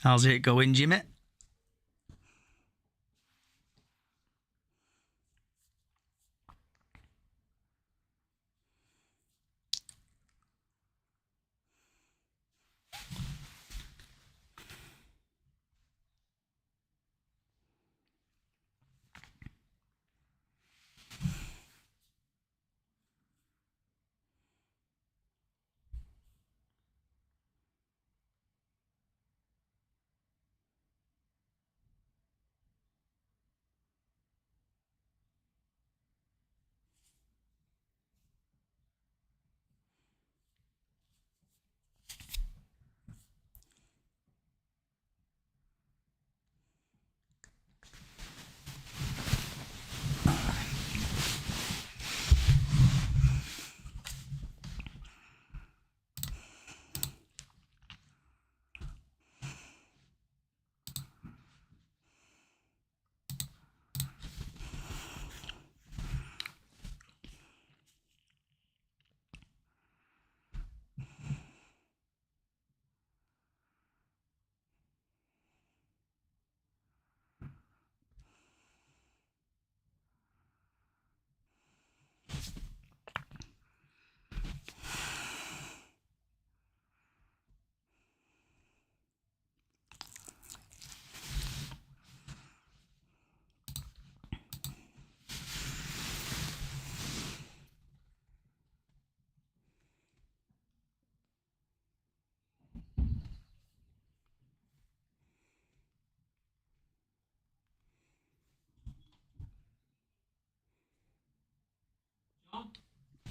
How's it going, Jimmy?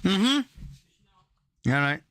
Mm-hmm. All right.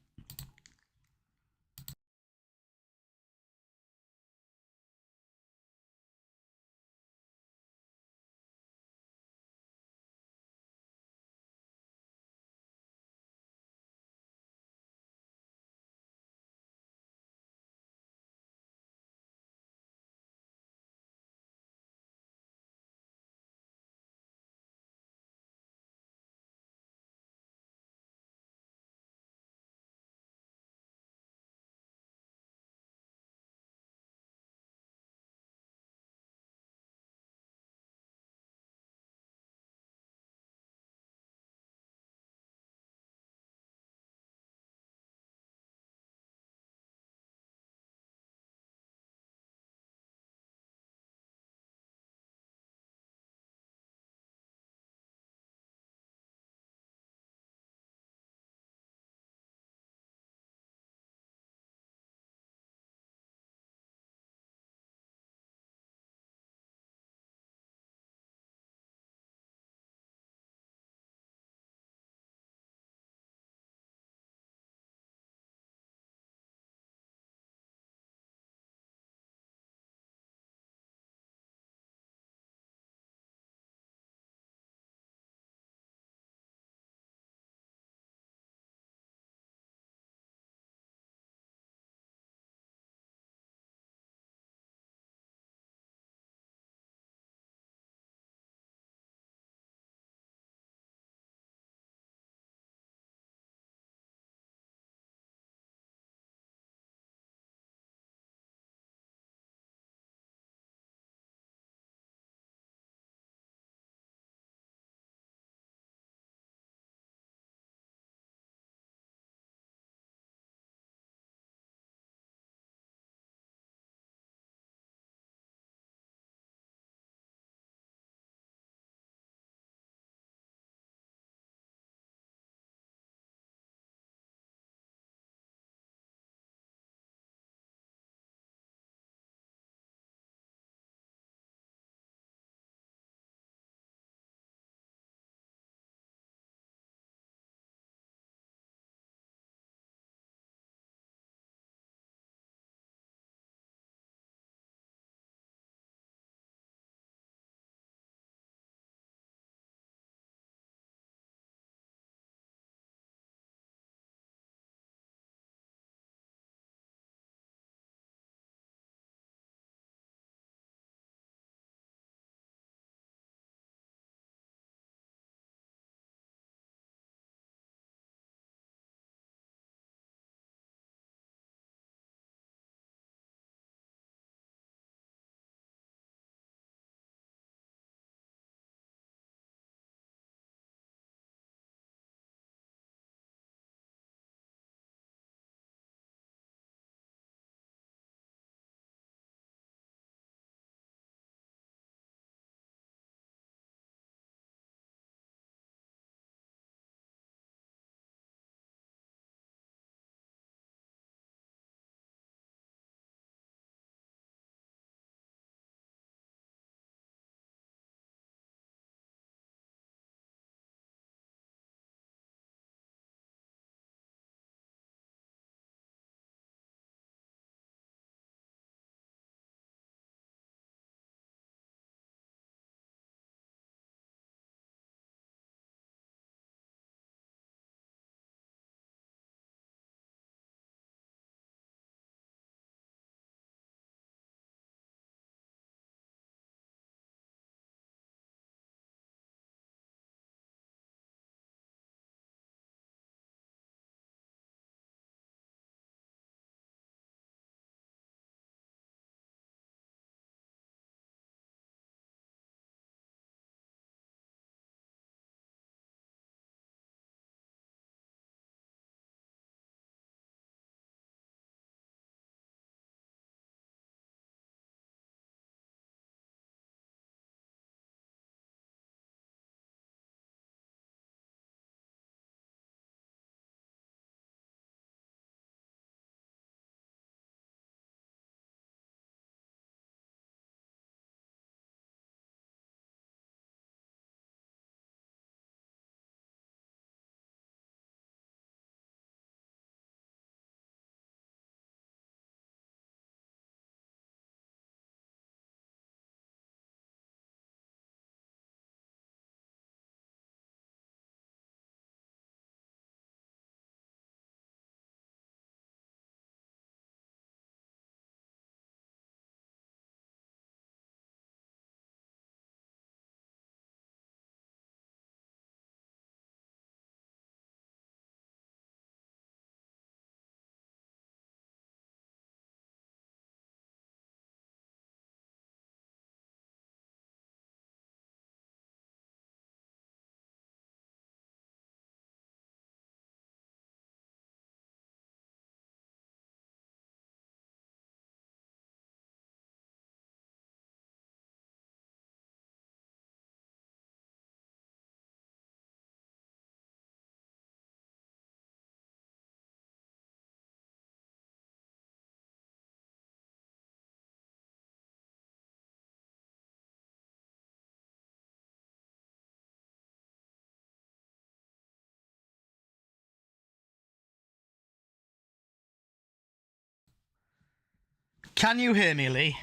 Can you hear me, Lee?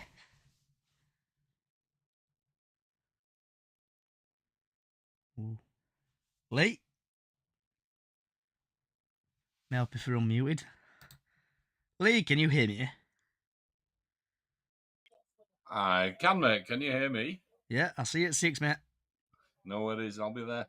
Ooh. Lee? May I help if you're unmuted? Lee, can you hear me? I can, mate. Can you hear me? Yeah, I'll see you at 6, mate. No worries. I'll be there.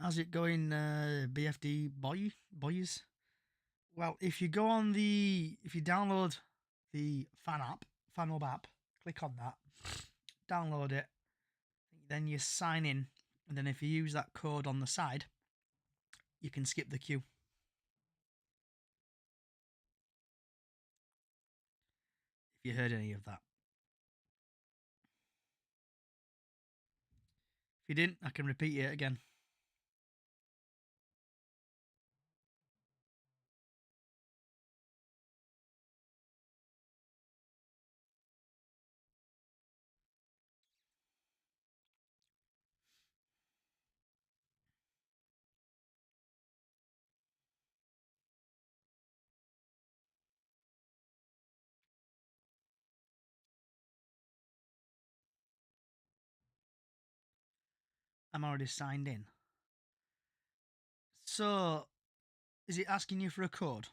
How's it going, BFD boys? Well, if you download the FanHub app, click on that, download it, then you sign in, and then if you use that code on the side, you can skip the queue. If you heard any of that. If you didn't, I can repeat it again. I'm already signed in. So, is it asking you for a code?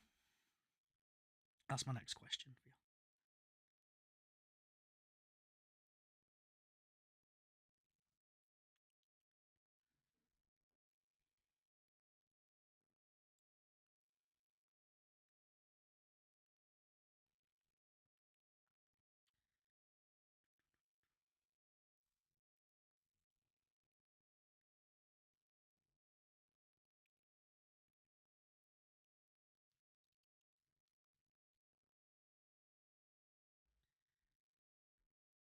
That's my next question for you.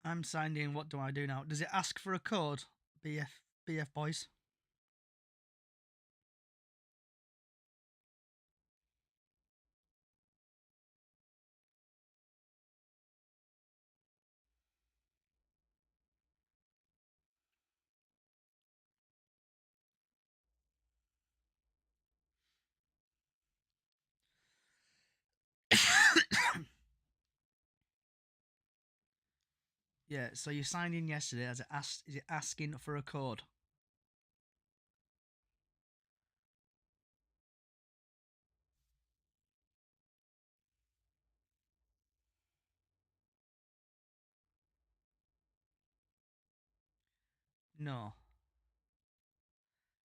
I'm signed in. What do I do now? Does it ask for a code? BF boys. Yeah, so you signed in yesterday. Is it asking for a code? No.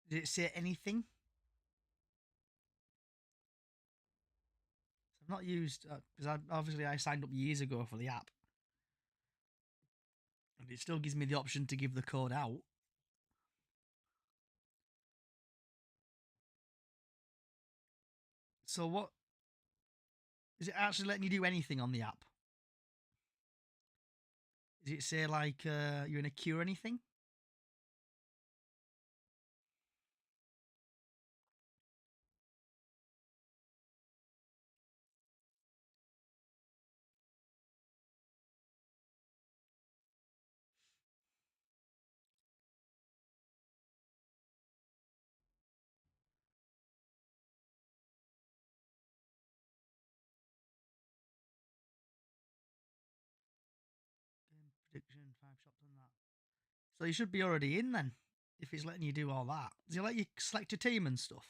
Did it say anything? I've not used because obviously I signed up years ago for the app, and it still gives me the option to give the code out. So what is it actually letting you do anything on the app? Does it say like you're in a queue or anything? Game prediction, 5 shots on that. So you should be already in then, if it's letting you do all that. Does it let you select a team and stuff?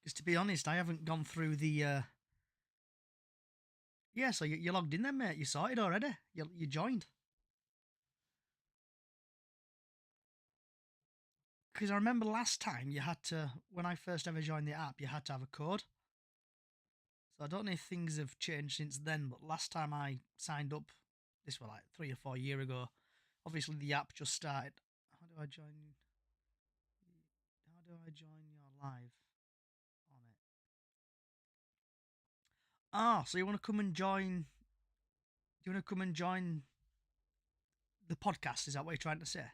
Because to be honest, I haven't gone through the. Yeah, so you logged in then, mate. You sorted already. You joined. Because I remember last time you had to, when I first ever joined the app, you had to have a code. So I don't know if things have changed since then, but last time I signed up, this was like 3 or 4 years ago. Obviously, the app just started. How do I join? How do I join your live on it? Ah, so you want to come and join? Do you want to come and join the podcast? Is that what you're trying to say?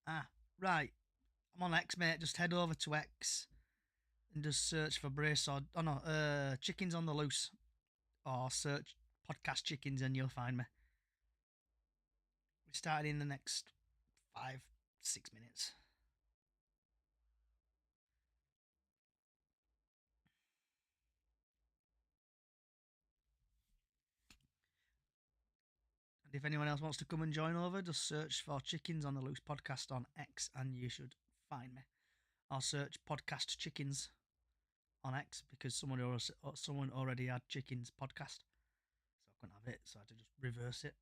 Ah, right. I'm on X, mate. Just head over to X and just search for brace or chickens on the loose, or search podcast chickens and you'll find me. We started in the next 5-6 minutes. And if anyone else wants to come and join over, just search for Chickens on the Loose podcast on X and you should find me. Or search podcast chickens on X because someone already had chickens podcast, so I couldn't have it, so I had to just reverse it.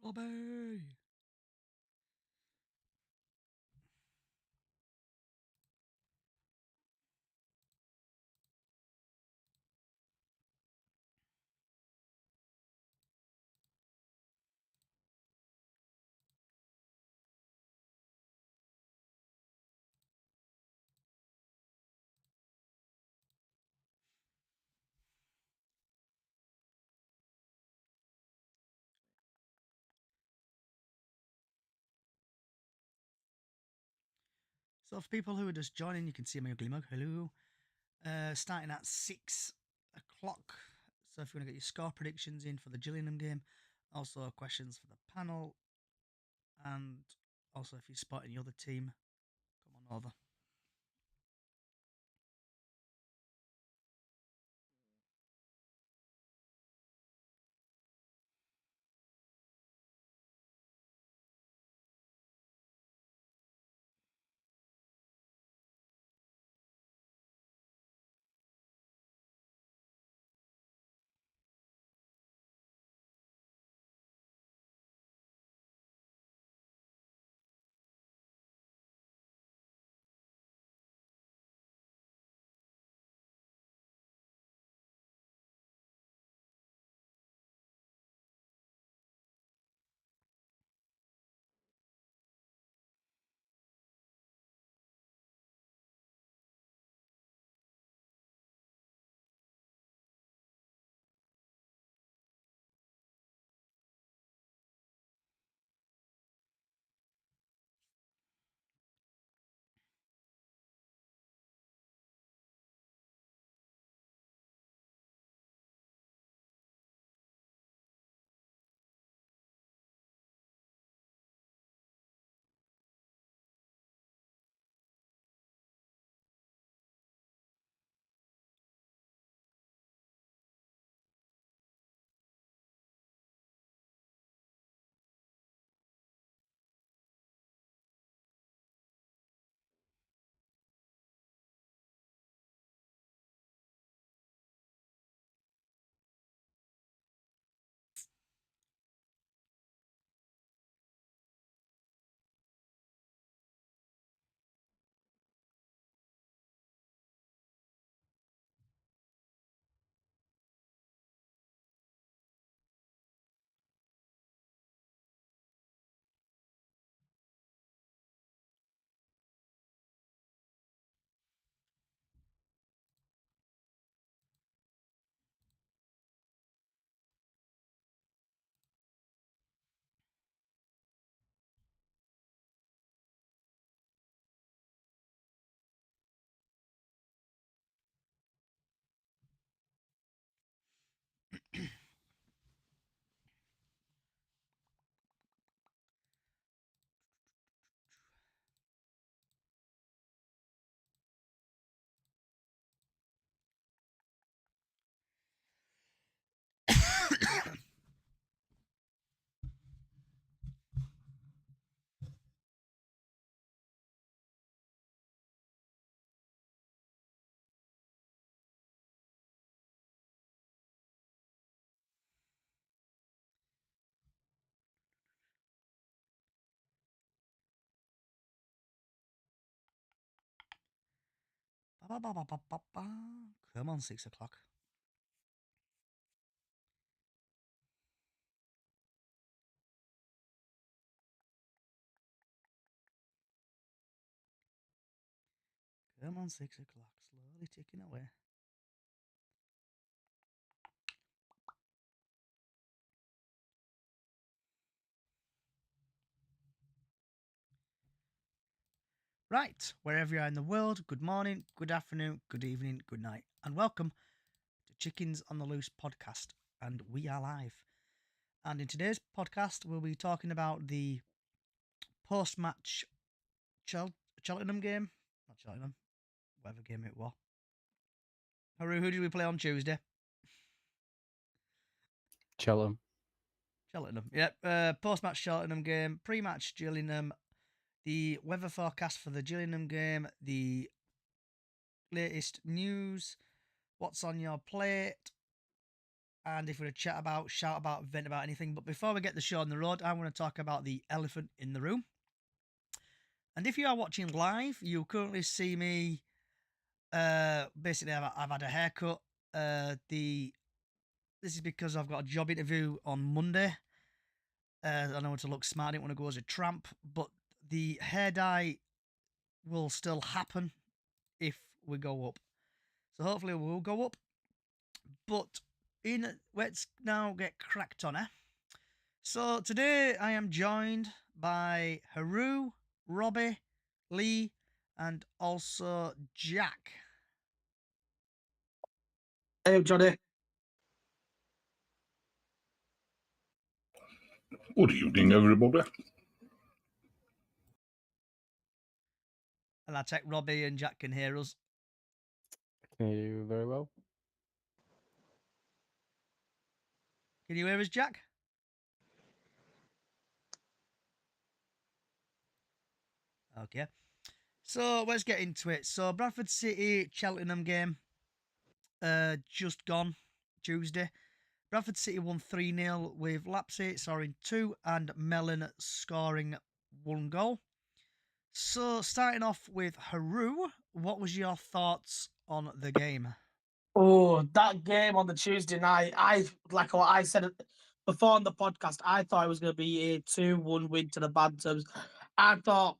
Robbie! So for people who are just joining, you can see my ugly mug. Hello. Starting at 6 o'clock. So if you want to get your score predictions in for the Gillingham game, also questions for the panel, and also if you're spotting the other team, come on over. Come on, 6 o'clock. Come on, 6 o'clock. Slowly ticking away. Right, wherever you are in the world, good morning, good afternoon, good evening, good night, and welcome to Chickens on the Loose podcast. And we are live. And in today's podcast, we'll be talking about the post-match Cheltenham game. Not Cheltenham, whatever game it was. Haru, who did we play on Tuesday? Cheltenham. Yep. Post-match Cheltenham game, pre-match Gillingham, the weather forecast for the Gillingham game, the latest news, what's on your plate, and if we're to shout about, vent about anything. But before we get the show on the road, I want to talk about the elephant in the room. And if you are watching live, you currently see me. Basically, I've had a haircut. This is because I've got a job interview on Monday. I want to look smart. I didn't want to go as a tramp, but the hair dye will still happen if we go up. So hopefully we'll go up. But let's now get cracked on, eh? So today I am joined by Haru, Robbie, Lee, and also Jack. Hey, Johnny. Good evening, everybody. And I take Robbie and Jack can hear us. Can you hear you very well? Can you hear us, Jack? Okay. So let's get into it. So Bradford City Cheltenham game just gone Tuesday. Bradford City won 3-0 with Lapsey scoring 2 and Mellon scoring 1 goal. So starting off with Haru, what was your thoughts on the game? Oh, that game on the Tuesday night, like what I said before on the podcast, I thought it was going to be a 2-1 win to the Bantams. I thought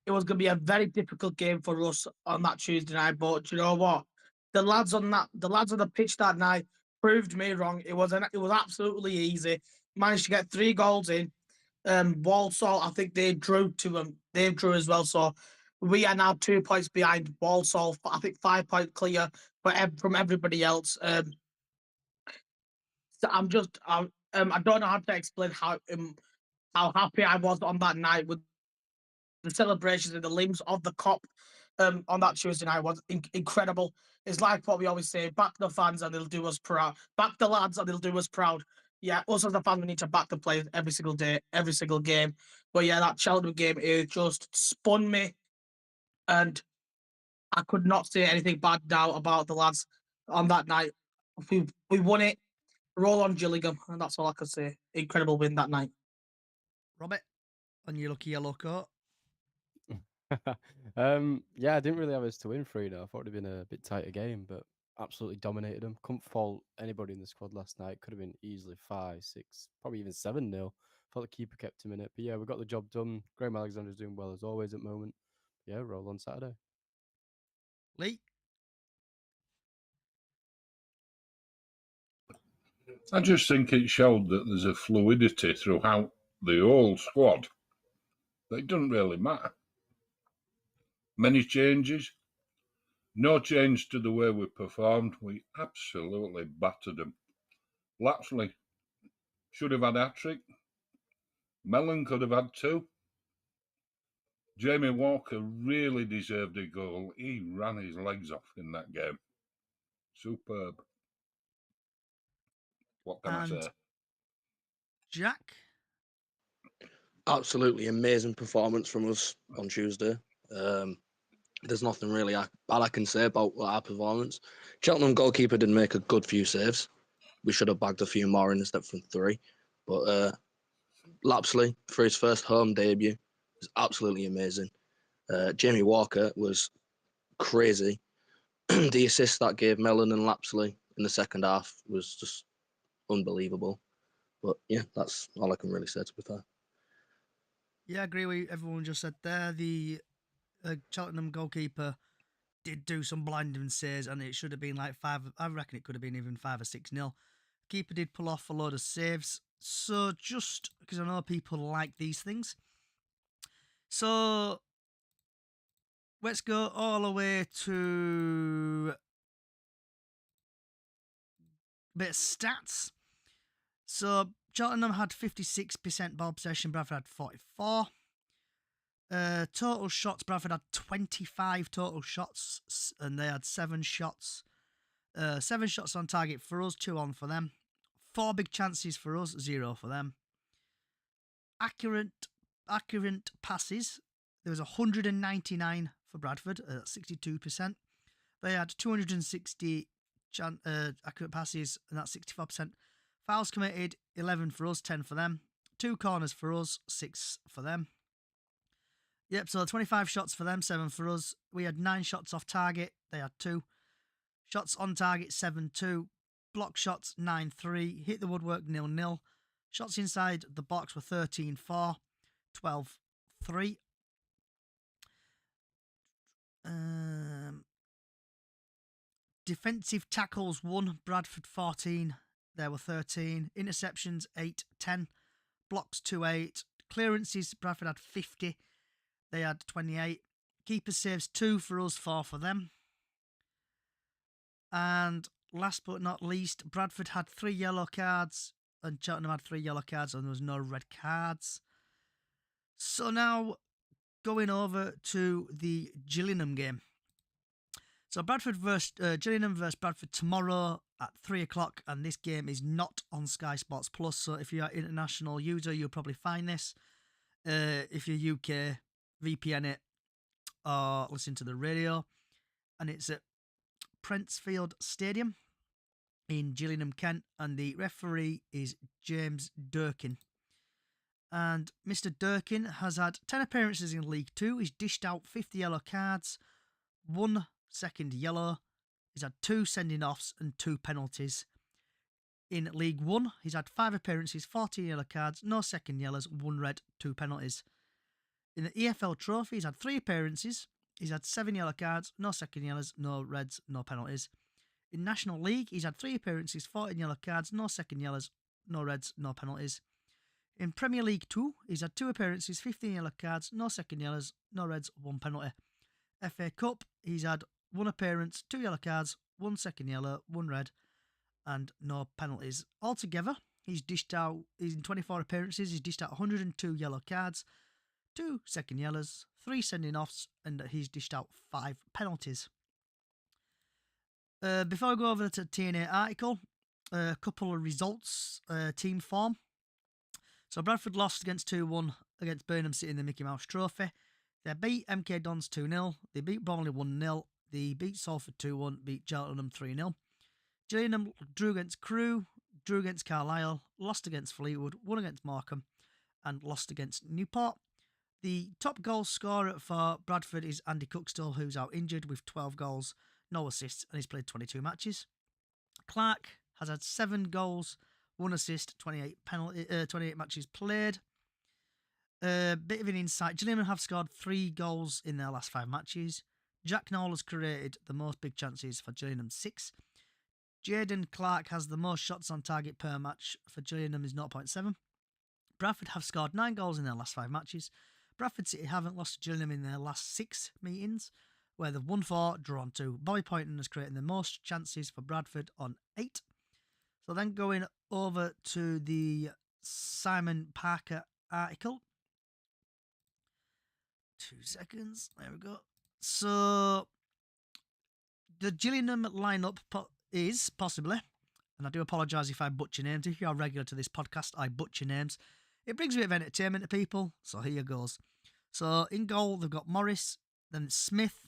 it was going to be a very difficult game for us on that Tuesday night, but you know what? The lads on the pitch that night proved me wrong. It was absolutely easy. Managed to get 3 goals in. Walsall, I think they drew to them. They drew as well. So we are now 2 points behind Walsall. I think 5 points clear from everybody else. So I don't know how to explain how happy I was on that night with the celebrations and the limbs of the cop. On that Tuesday night was incredible. It's like what we always say: back the fans and they'll do us proud. Back the lads and they'll do us proud. Yeah, us as the fans, we need to back the players every single day, every single game. But yeah, that Cheltenham game, it just spun me, and I could not say anything bad now about the lads on that night. We won it. Roll on Gillingham, and that's all I can say. Incredible win that night. Robert, on your lucky yellow coat. Yeah, I didn't really have us to win 3-0. I thought it'd have been a bit tighter game, but absolutely dominated them. Couldn't fault anybody in the squad last night. Could have been easily 5, 6, probably even 7-0. Thought the keeper kept him in it. But yeah, we got the job done. Graham Alexander's doing well as always at the moment. Yeah, roll on Saturday. Lee? I just think it showed that there's a fluidity throughout the whole squad. That it doesn't really matter. Many changes. No change to the way we performed. We absolutely battered them. Lapsley should have had a hat-trick. Mellon could have had 2. Jamie Walker really deserved a goal. He ran his legs off in that game. Superb. What can I say? Jack? Absolutely amazing performance from us on Tuesday. There's nothing really I can say about our performance. Cheltenham goalkeeper did make a good few saves. We should have bagged a few more instead from 3. But Lapsley, for his first home debut, was absolutely amazing. Jamie Walker was crazy. the assist that gave Mellon and Lapsley in the second half was just unbelievable. But yeah, that's all I can really say, to be fair. Yeah, I agree with everyone just said there. The Cheltenham goalkeeper did do some blinding saves, and it should have been like 5. I reckon it could have been even 5 or 6-0. Keeper did pull off a load of saves. So just because I know people like these things. So let's go all the way to a bit of stats. So Cheltenham had 56% ball possession, Bradford had 44. Total shots, Bradford had 25 total shots, and they had 7 shots. 7 shots on target for us, 2 on for them. 4 big chances for us, 0 for them. Accurate passes, there was 199 for Bradford at 62%. They had 260 accurate passes, and that's 64%. Fouls committed, 11 for us, 10 for them. 2 corners for us, 6 for them. Yep, so 25 shots for them, 7 for us. We had 9 shots off target, they had 2. Shots on target, 7-2. Block shots, 9-3. Hit the woodwork, 0-0. Shots inside the box were 13-4, 12-3. Defensive tackles, 1. Bradford, 14. There were 13. Interceptions, 8-10. Blocks, 2-8. Clearances, Bradford had 50. They had 28. Keeper saves, 2 for us, 4 for them. And last but not least, Bradford had 3 yellow cards and Cheltenham had 3 yellow cards, and there was no red cards. So now going over to the Gillingham game. So Gillingham versus Bradford tomorrow at 3 o'clock, and this game is not on Sky Sports Plus. So if you're an international user, you'll probably find this. If you're UK, VPN it or listen to the radio, and it's at Prentsfield Stadium in Gillingham, Kent, and the referee is James Durkin. And Mr. Durkin has had 10 appearances in League 2. He's dished out 50 yellow cards, 1 second yellow. He's had 2 sending-offs and 2 penalties. In League 1, he's had 5 appearances, 14 yellow cards, no second yellows, 1 red, 2 penalties. In the EFL Trophy, he's had 3 appearances. He's had 7 yellow cards, no second yellows, no reds, no penalties. In National League, he's had 3 appearances, 14 yellow cards, no second yellows, no reds, no penalties. In Premier League 2, he's had 2 appearances, 15 yellow cards, no second yellows, no reds, 1 penalty. FA Cup, he's had 1 appearance, 2 yellow cards, 1 second yellow, 1 red, and no penalties. Altogether, he's in 24 appearances, he's dished out 102 yellow cards, 2 second yellows, 3 sending offs, and he's dished out 5 penalties. Before I go over to the TNA article, a couple of results, team form. So Bradford lost against 2-1 against Burnham City in the Mickey Mouse Trophy. They beat MK Dons 2-0. They beat Bromley 1-0. They beat Salford 2-1. Beat Cheltenham 3-0. Gillingham drew against Crewe, drew against Carlisle, lost against Fleetwood, won against Markham, and lost against Newport. The top goal scorer for Bradford is Andy Cookstill, who's out injured with 12 goals, no assists, and he's played 22 matches. Clark has had 7 goals, 1 assist, 28 matches played. Bit of an insight. Gillingham have scored 3 goals in their last 5 matches. Jack Nowell has created the most big chances for Gillingham, 6. Jaden Clark has the most shots on target per match for Gillingham is 0.7. Bradford have scored 9 goals in their last 5 matches. Bradford City haven't lost to Gillingham in their last 6 meetings, where they've won 4, drawn 2. Bobby Poynton has created the most chances for Bradford on 8. So then going over to the Simon Parker article. 2 seconds. There we go. So the Gillingham lineup is possibly, and I do apologise if I butcher names. If you're regular to this podcast, I butcher names. It brings a bit of entertainment to people, so here goes. So in goal, they've got Morris, then Smith,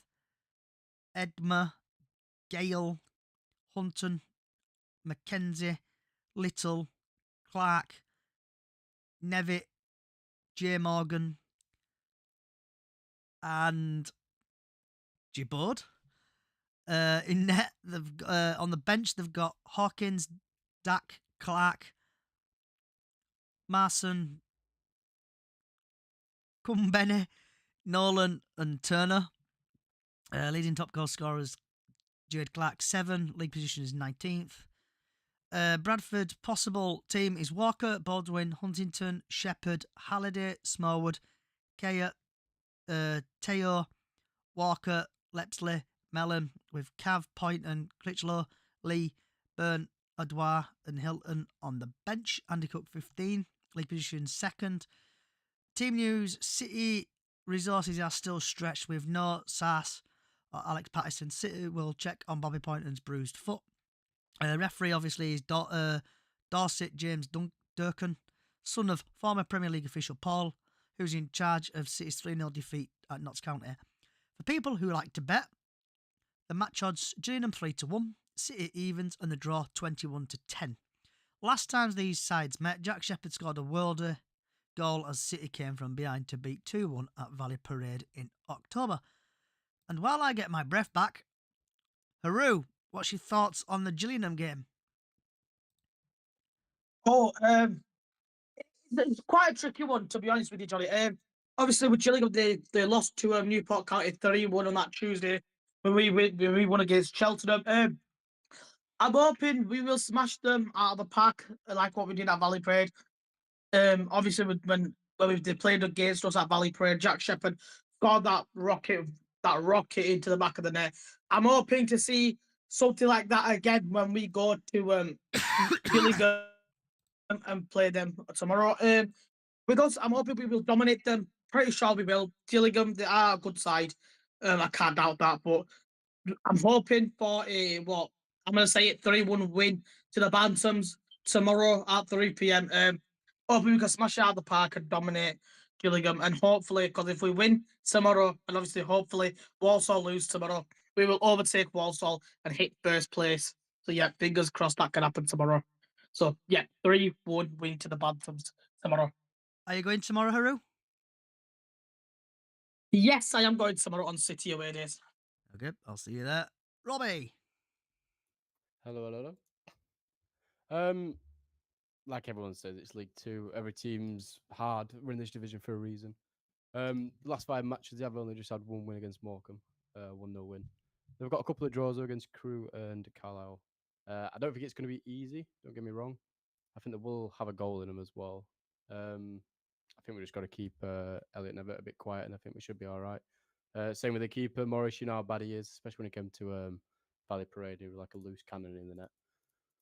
Edmer, Gale, Hunton, Mackenzie, Little, Clark, Nevitt, J. Morgan, and Gibbard. In net, on the bench they've got Hawkins, Dak, Clark, Marson, Kumbene, Nolan, and Turner. Leading top goal scorers, Jared Clark, 7. League position is 19th. Bradford possible team is Walker, Baldwin, Huntington, Shepherd, Halliday, Smallwood, Kaya, Teo, Walker, Lepsley, Mellon, with Cav, Poynton, Critchlow, Lee, Byrne, Adwar, and Hilton on the bench. Andy Cook, 15. League position 2nd. Team news: City resources are still stretched with no Sass or Alex Patterson. City will check on Bobby Poynton's bruised foot. Referee obviously is Dorset James Durkin, son of former Premier League official Paul, who's in charge of City's 3-0 defeat at Notts County. For people who like to bet, the match odds: Gillingham 3-1, City evens, and the draw 21-10. Last times these sides met, Jack Shepherd scored a worlder goal as City came from behind to beat 2-1 at Valley Parade in October. And while I get my breath back, Haru, what's your thoughts on the Gillingham game? It's quite a tricky one, to be honest with you, Johnny. Obviously with Gillingham, they lost to Newport County 3-1 on that Tuesday when we won against Cheltenham. I'm hoping we will smash them out of the park like what we did at Valley Parade. Obviously when they played against us at Valley Parade, Jack Shepherd scored that rocket into the back of the net. I'm hoping to see something like that again when we go to Gillingham and play them tomorrow. With us, I'm hoping we will dominate them. Pretty sure we will. Gillingham, they are a good side. I can't doubt that, but I'm hoping for I'm going to say it 3-1 win to the Bantams tomorrow at 3 p.m. Hoping we can smash it out of the park and dominate Gillingham. And hopefully, because if we win tomorrow, and obviously, hopefully, Walsall lose tomorrow, we will overtake Walsall and hit first place. So, yeah, fingers crossed that can happen tomorrow. So, yeah, 3-1 win to the Bantams tomorrow. Are you going tomorrow, Haru? Yes, I am going tomorrow on City away days. Okay, I'll see you there. Robbie. Hello. Like everyone says, it's League Two. Every team's hard. We're in this division for a reason. The last 5 matches, they've only just had 1 win against Morecambe, 1-0 win. They've got a couple of draws against Crewe and Carlisle. I don't think it's going to be easy. Don't get me wrong. I think they will have a goal in them as well. I think we just got to keep Elliot Nevitt a bit quiet, and I think we should be all right. Same with the keeper, Morris. You know how bad he is, especially when it came to Valley Parade. He was like a loose cannon in the net.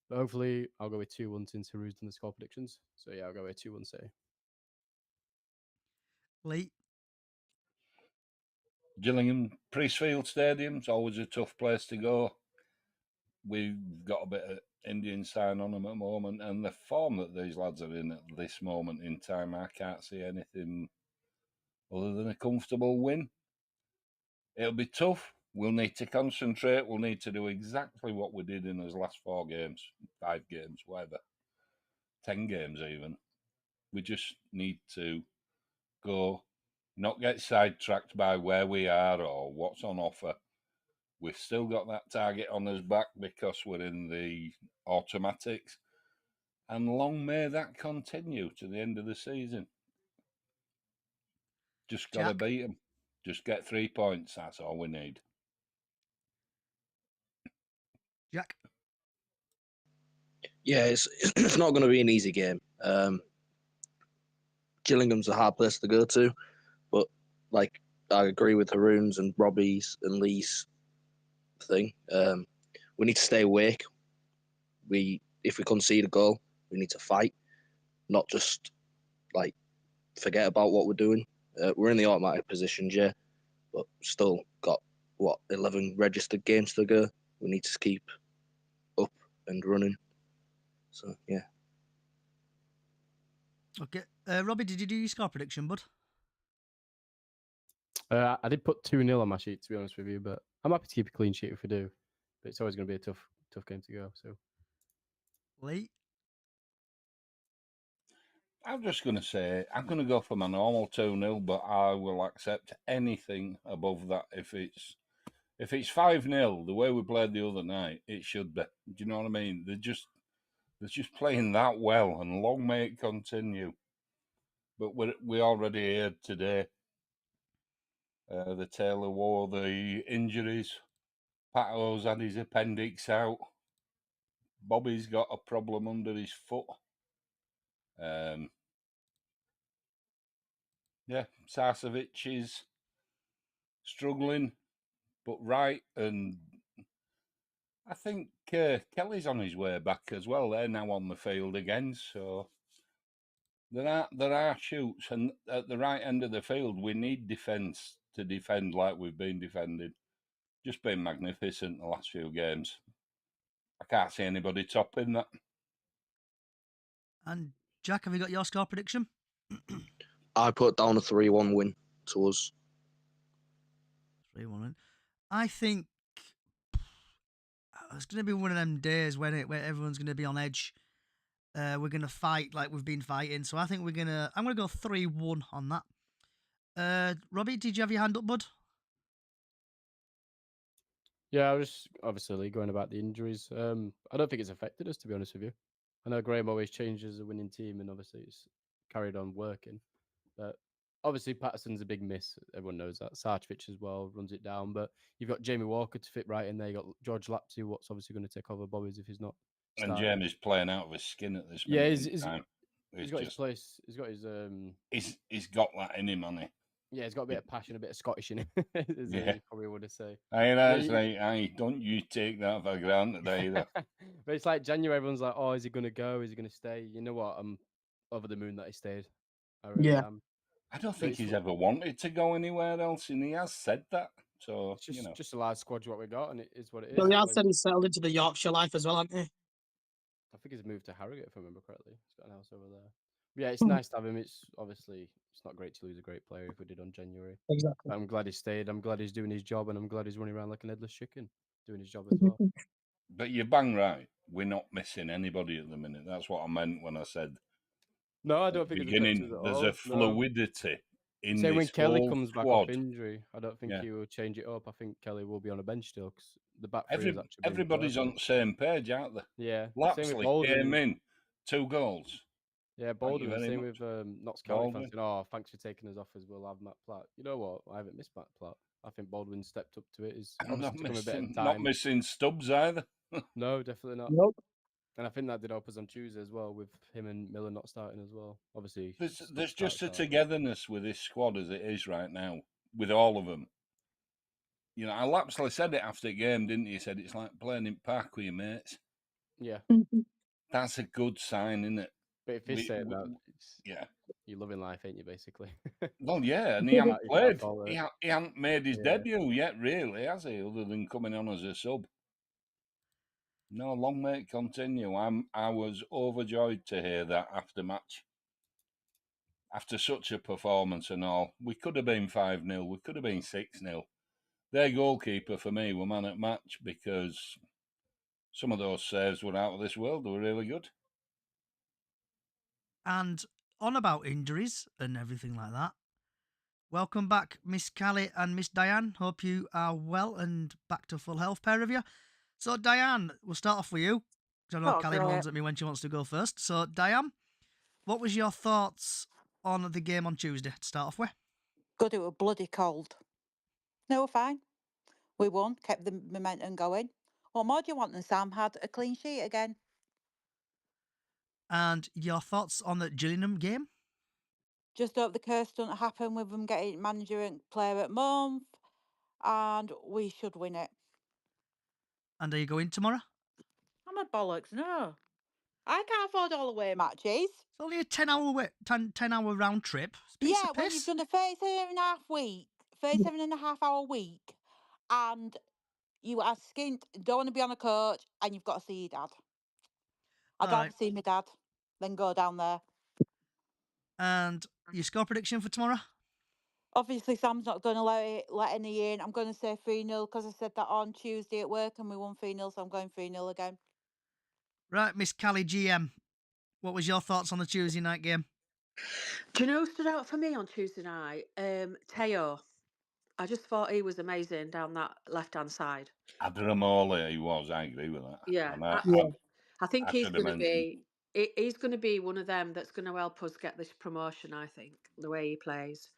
But hopefully, I'll go with 2-1 since Haru's done the score predictions. So yeah, I'll go with 2-1 City. Lee. Gillingham Priestfield Stadium's always a tough place to go. We've got a bit of Indian sign on them at the moment, and the form that these lads are in at this moment in time, I can't see anything other than a comfortable win. It'll be tough. We'll need to concentrate. We'll need to do exactly what we did in those last 4 games, 5 games, whatever, 10 games even. We just need to go, not get sidetracked by where we are or what's on offer. We've still got that target on us back because we're in the automatics. And long may that continue to the end of the season. Just got to beat them. Just get 3 points. That's all we need. Jack. Yeah, it's not going to be an easy game. Gillingham's a hard place to go to, but like I agree with Haroon's and Robbie's and Lee's thing. We need to stay awake. If we concede a goal, we need to fight, not just like forget about what we're doing. We're in the automatic positions, yeah, but still got 11 registered games to go. We need to keep up and running. So yeah. Okay, Robbie, did you do your score prediction, bud? I did put 2-0 on my sheet, to be honest with you, but I'm happy to keep a clean sheet if we do. But it's always going to be a tough game to go. So, Lee. I'm just going to say I'm going to go for my normal 2-0, but I will accept anything above that if it's If it's 5-0, the way we played the other night, it should be. Do you know what I mean? They're just playing that well, and long may it continue. But we already heard today the tale of war, the injuries. Pato's had his appendix out. Bobby's got a problem under his foot. Yeah, Sarcevic is struggling, but right, and I think Kelly's on his way back as well. They're now on the field again, so there are shoots, and at the right end of the field, we need defence to defend like we've been defending. Just been magnificent the last few games. I can't see anybody topping that. And Jack, have you got your score prediction? I put down a 3-1 win to us. 3-1. I think it's going to be one of them days where everyone's going to be on edge. We're going to fight like we've been fighting. So I think I'm going to go 3-1 on that. Robbie, did you have your hand up, bud? Yeah, I was just obviously going about the injuries. I don't think it's affected us, to be honest with you. I know Graham always changes a winning team, and obviously it's carried on working. But obviously Patterson's a big miss. Everyone knows that. Sarcevic as well runs it down. But you've got Jamie Walker to fit right in there. You got George Lapsey, what's obviously going to take over Bobby's if he's not And starting. Jamie's playing out of his skin at this Yeah, minute in time. He's got his place. He's got his. He's got that in him, hasn't he? Yeah, he's got a bit of passion, a bit of Scottish in him. Yeah. You probably would have said. Aye, that's right. Aye, don't you take that for granted either. But it's like January. Everyone's like, "Oh, is he going to go? Is he going to stay?" You know what? I'm over the moon that he stayed. I really am. I don't think he's ever wanted to go anywhere else, and he has said that. So It's just a large squad what we got, and it is what it is. So he has said he's settled into the Yorkshire life as well, hasn't he? I think he's moved to Harrogate, if I remember correctly. He's got an house over there. Yeah, it's nice to have him. It's obviously it's not great to lose a great player if we did on January. Exactly. But I'm glad he stayed. I'm glad he's doing his job, and I'm glad he's running around like an headless chicken, doing his job as well. But you're bang right. We're not missing anybody at the minute. That's what I meant when I said. No, I don't think it's beginning. There's a fluidity in Same when this Kelly whole comes back squad. off injury, I don't think he will change it up. I think Kelly will be on a bench still because the back three is actually everybody's on the same page, aren't they? Yeah. Lapsley came in, 2 goals. Yeah, Baldwin. Same with Notts County fans saying, "Oh, thanks for taking us off as we'll have Matt Platt." You know what? I haven't missed Matt Platt. I think Baldwin stepped up to it. Is not missing Stubbs either. No, definitely not. Nope. And I think that did help us on Tuesday as well, with him and Miller not starting as well. Obviously, there's just a togetherness with this squad as it is right now, with all of them. You know, Lapsley said it after the game, didn't he? He said it's like playing in park with your mates. Yeah. That's a good sign, isn't it? But if he's saying that, you're loving life, ain't you, basically? Well, yeah, and he hasn't played. He hasn't made his debut yet, really, has he? Other than coming on as a sub. No, long may it continue. I was overjoyed to hear that after match. After such a performance and all, we could have been 5-0. We could have been 6-0. Their goalkeeper for me were man at match because some of those saves were out of this world. They were really good. And on about injuries and everything like that. Welcome back, Miss Callie and Miss Diane. Hope you are well and back to full health, pair of you. So, Diane, we'll start off with you. Because I know Callie moans at me when she wants to go first. So, Diane, what was your thoughts on the game on Tuesday to start off with? Good, it was bloody cold. No, we're fine. We won, kept the momentum going. What more do you want than Sam had a clean sheet again? And your thoughts on the Gillingham game? Just hope the curse doesn't happen with them getting manager and player at month, and we should win it. And are you going tomorrow? I'm a bollocks, no. I can't afford all away matches. It's only a 10-hour round trip. Yeah, when you've done a 37.5 hour week, and you are skint, don't want to be on a coach, and you've got to see your dad. I'd rather see my dad than go down there. And your score prediction for tomorrow? Obviously, Sam's not going to let any in. I'm going to say 3-0 because I said that on Tuesday at work and we won 3-0, so I'm going 3-0 again. Right, Miss Callie GM, what was your thoughts on the Tuesday night game? Do you know who stood out for me on Tuesday night? Teo. I just thought he was amazing down that left-hand side. Adramola, he was. I agree with that. Yeah, And I think I he's should have going to mentioned. be. He's going to be one of them that's going to help us get this promotion. I think the way he plays.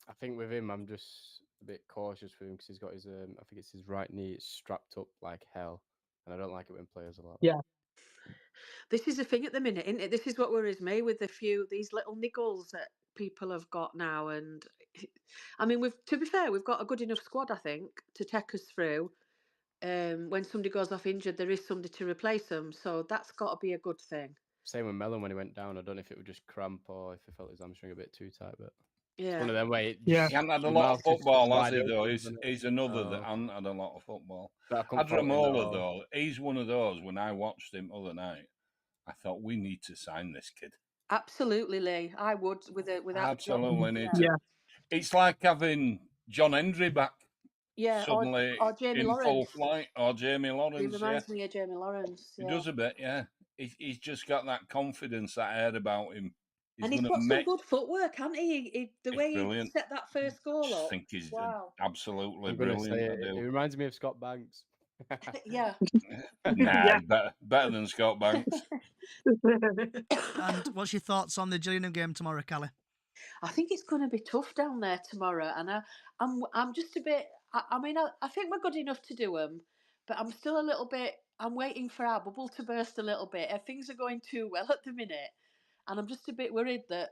I think with him, I'm just a bit cautious with him because he's got his, I think it's his right knee strapped up like hell, and I don't like it when players are like that. Yeah. This is the thing at the minute, isn't it? This is what worries me with these little niggles that people have got now. And I mean, to be fair, we've got a good enough squad, I think, to take us through. When somebody goes off injured, there is somebody to replace them, so that's got to be a good thing. Same with Mellon when he went down. I don't know if it was just cramp or if he felt his hamstring a bit too tight, but yeah, it's one of them where it Yeah. He hasn't had a your lot of mouth just football, goes has wide he, open, though? doesn't it? He's another that Oh. hasn't had a lot of football. But I couldn't fault him at Adramola, all. though, he's one of those, when I watched him other night, I thought, we need to sign this kid. Absolutely, Lee. I would without Absolutely a need doubt. to. Yeah. It's like having John Hendry back Yeah, suddenly or Jamie in Lawrence. full flight, or Jamie He Lawrence, yeah. reminds me of Jamie Lawrence. He Yeah. does a bit, yeah. He's just got that confidence that I heard about him. And he's got some good footwork, hasn't he? The He's way brilliant. he set that first goal I up. think he's Wow. absolutely I'm gonna brilliant. say I it. It do. reminds me of Scott Banks. Yeah. Nah, Yeah. better than Scott Banks. And what's your thoughts on the Gillingham game tomorrow, Callie? I think it's going to be tough down there tomorrow, and I'm just a bit. I mean, I think we're good enough to do them, but I'm still a little bit. I'm waiting for our bubble to burst a little bit. Things are going too well at the minute, and I'm just a bit worried that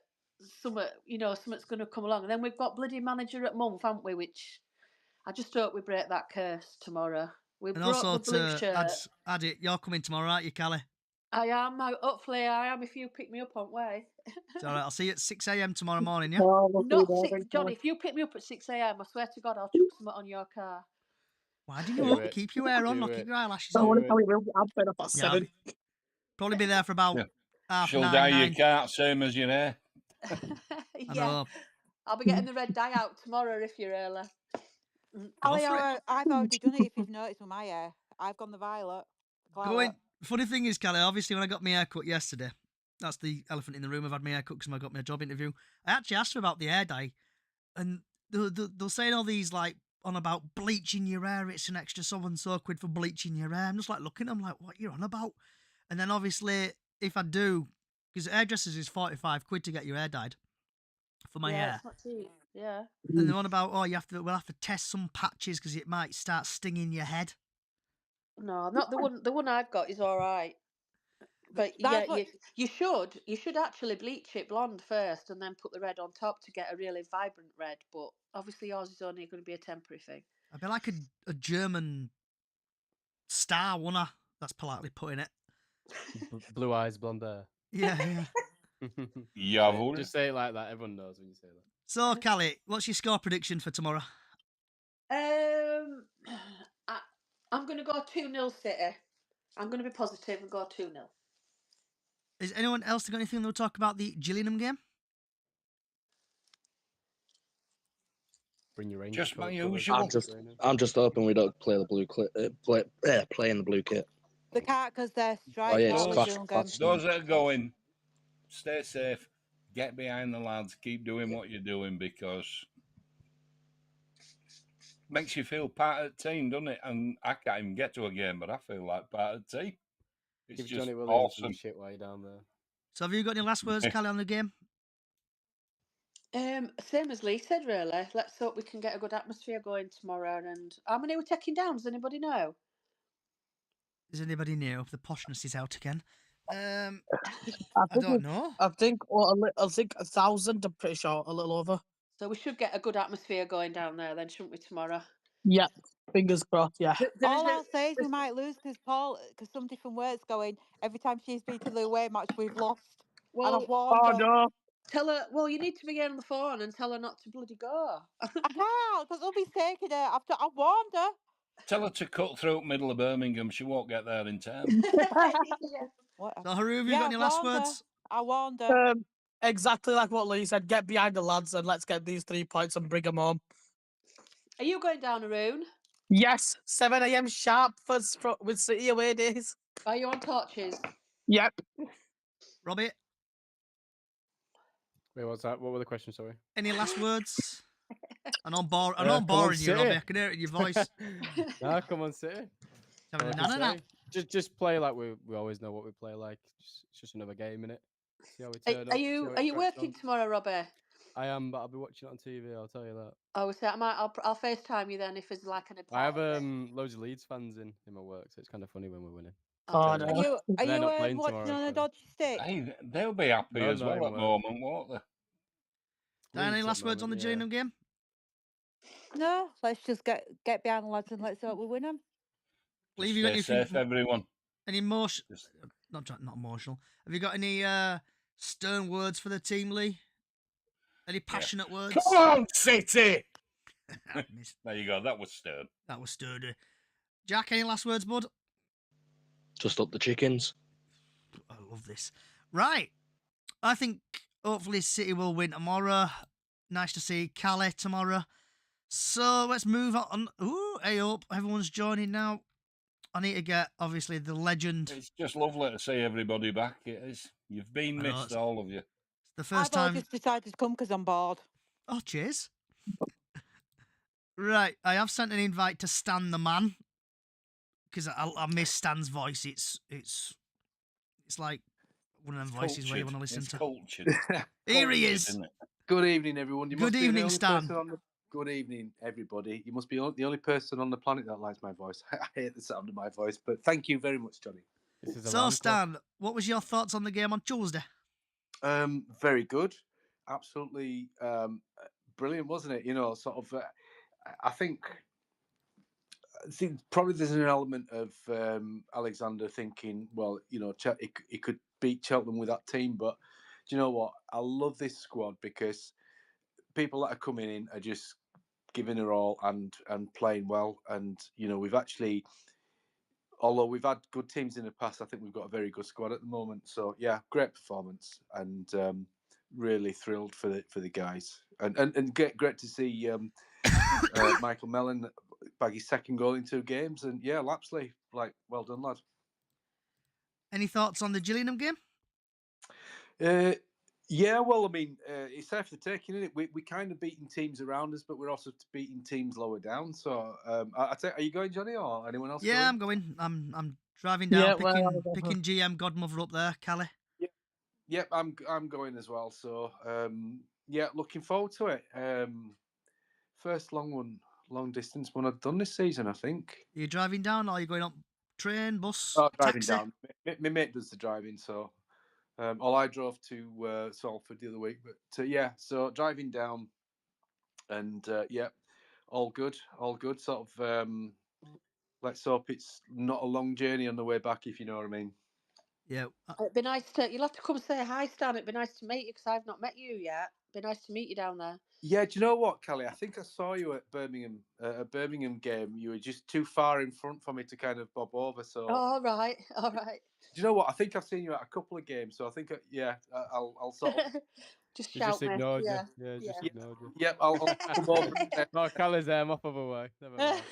something's going to come along. And then we've got bloody manager at month, haven't we? Which I just hope we break that curse tomorrow. We And broke also the blue shirt. add it, you're coming tomorrow, aren't you, Callie? I am. Hopefully, I am. If you pick me up on way. It's all right. I'll see you at 6 a.m. tomorrow morning, yeah? Not 6, Johnny. If you pick me up at 6 a.m., I swear to God, I'll chuck something on your car. Why didn't you Do up? it. Keep your hair on, Do or it. keep your eyelashes So on. what we will. I'm fed up at 7. Probably be there for about Yeah. half She'll 9, dye 9. your cart, same as your hair. I Yeah, know. I'll be getting the red dye out tomorrow if you're early. Ali, for it. I've already done it. If you've noticed with my hair, I've gone the violet. Funny thing is, Callie, obviously when I got my hair cut yesterday, that's the elephant in the room. I've had my hair cut because I got my job interview. I actually asked her about the hair dye, and they're saying all these like on about bleaching your hair. It's an extra so and so quid for bleaching your hair. I'm just like looking at them like, what you're on about? And then obviously if I do, because hairdressers is 45 quid to get your hair dyed for my hair. It's not cheap. Yeah. And the one about we'll have to test some patches because it might start stinging your head. No, not the one. The one I've got is all right. But That's yeah, you should actually bleach it blonde first and then put the red on top to get a really vibrant red. But obviously yours is only going to be a temporary thing. I'd be like a German star, wouldn't I? That's politely putting it. Blue eyes, blonde hair. Yeah. Jawohl. Just say it like that. Everyone knows when you say that. So, Callie, what's your score prediction for tomorrow? I'm going to go 2-0 City. I'm going to be positive and go 2-0. Is anyone else got anything they'll talk about the Gillingham game? Bring your range. Just my usual. I'm just hoping we don't play the blue play in the blue kit. They can't because they're Oh striking yeah, it's all the clash. Gillingham. Those that are going, stay safe. Get behind the lads. Keep doing what you're doing because makes you feel part of the team, doesn't it? And I can't even get to a game, but I feel like part of the team. It's Give just Johnny Williams some awesome. shit while you're down there. So, have you got any last words, Callie, on the game? Same as Lee said, really. Let's hope we can get a good atmosphere going tomorrow. And how many we're taking down? Does anybody know? Does anybody know if the poshness is out again? I I don't know. I think 1,000. I'm pretty sure a little over. So we should get a good atmosphere going down there then, shouldn't we, tomorrow? Yeah, fingers crossed. Yeah. All I'll say is we might lose because some different words going. Every time she's been to the away match, we've lost. Well, and I've warned her. no. Tell her. Well, you need to be on the phone and tell her not to bloody go. I can't because they'll be taking her. I've warned her. Tell her to cut through middle of Birmingham. She won't get there in time. Yeah. So, Haru, have you got any last words? I warned her. Exactly like what Lee said. Get behind the lads and let's get these 3 points and bring them home. Are you going down, Haroon? Yes, 7 a.m. sharp with City away days. Are you on torches? Yep. Robbie, Wait, what's that? What were the questions? Sorry. any last words? I know I'm boring Come on, you, Robbie. City. I can hear it in your voice. Nah, come on, City. Having a All I can nana nap. say. Just play like we always know what we play like. It's just another game, innit? See how we turn Are up. you working tomorrow, Robbie? I am, but I'll be watching it on TV. I'll tell you that. Oh, so I'll FaceTime you then if there's like an I have important loads of Leeds fans in my work, so it's kind of funny when we're winning. Oh, Are you They're not playing watching tomorrow, on a so- dodgy stick? Hey, they'll be happy No, as not well in at the work. moment, won't they? Dan, any Leeds at last the words on the moment, Gillingham game? No, let's just get behind the lads and let's hope we win them. Just Have you got stay anything? safe, everyone. Any emotion? Just- Not emotional. Have you got any stern words for the team, Lee? Any passionate words? Come on, City! Missed. There you go. That was stern. That was sturdy. Jack, any last words, bud? Just up the chickens. I love this. Right. I think hopefully City will win tomorrow. Nice to see Calais tomorrow. So let's move on. Ooh, hey, hope everyone's joining now. I need to get, obviously, the legend. It's just lovely to see everybody back. It is. You've been I know, missed, it's all of you. the first I've time. just decided to come because I'm bored. Oh, cheers. Right, I have sent an invite to Stan the Man because I miss Stan's voice. It's like one of them voices where you want to listen It's to. cultured. Here he Cultured, is. isn't it? Good evening, everyone. You Good must be the evening, only Stan. person on the. Good evening, everybody. You must be the only person on the planet that likes my voice. I hate the sound of my voice, but thank you very much, Johnny. This is So, Stan, what was your thoughts on the game on Tuesday? Very good, absolutely brilliant, wasn't it? You know, sort of. I think probably there's an element of Alexander thinking, well, you know, he could beat Cheltenham with that team, but do you know what? I love this squad because people that are coming in are just giving her all and playing well. And you know, we've actually, although we've had good teams in the past, I think we've got a very good squad at the moment. So yeah, great performance, and really thrilled for the guys, and great to see Michael Mellon bag his second goal in 2 games, and yeah, Lapsley, like, well done, lad. Any thoughts on the Gillingham game? Yeah, well, I mean, it's there for the taking, isn't it? We kind of beating teams around us, but we're also beating teams lower down. So, I tell, are you going, Johnny, or anyone else? Yeah, going? I'm going. I'm driving down, Yeah, picking GM Godmother up there, Calais. Yep, I'm going as well. So, yeah, looking forward to it. First long distance one I've done this season, I think. Are you driving down, or are you going up train, bus, Oh, driving taxi? down. My mate does the driving, so. Well, I drove to Salford the other week, but yeah, so driving down, and yeah, all good, all good. Sort of, let's hope it's not a long journey on the way back, if you know what I mean. Yeah. It'd be nice to. You'll have to come say hi, Stan. It'd be nice to meet you because I've not met you yet. It'd be nice to meet you down there. Yeah, do you know what, Kelly? I think I saw you at a Birmingham game. You were just too far in front for me to kind of bob over. So, All right, all right. do you know what? I think I've seen you at a couple of games. So I think, yeah, I'll sort of. Just He shout just me. ignored Yeah. you. Yeah, just ignored you. Yep, I'll come over. No, Callie's there. I'm off of away. Never mind.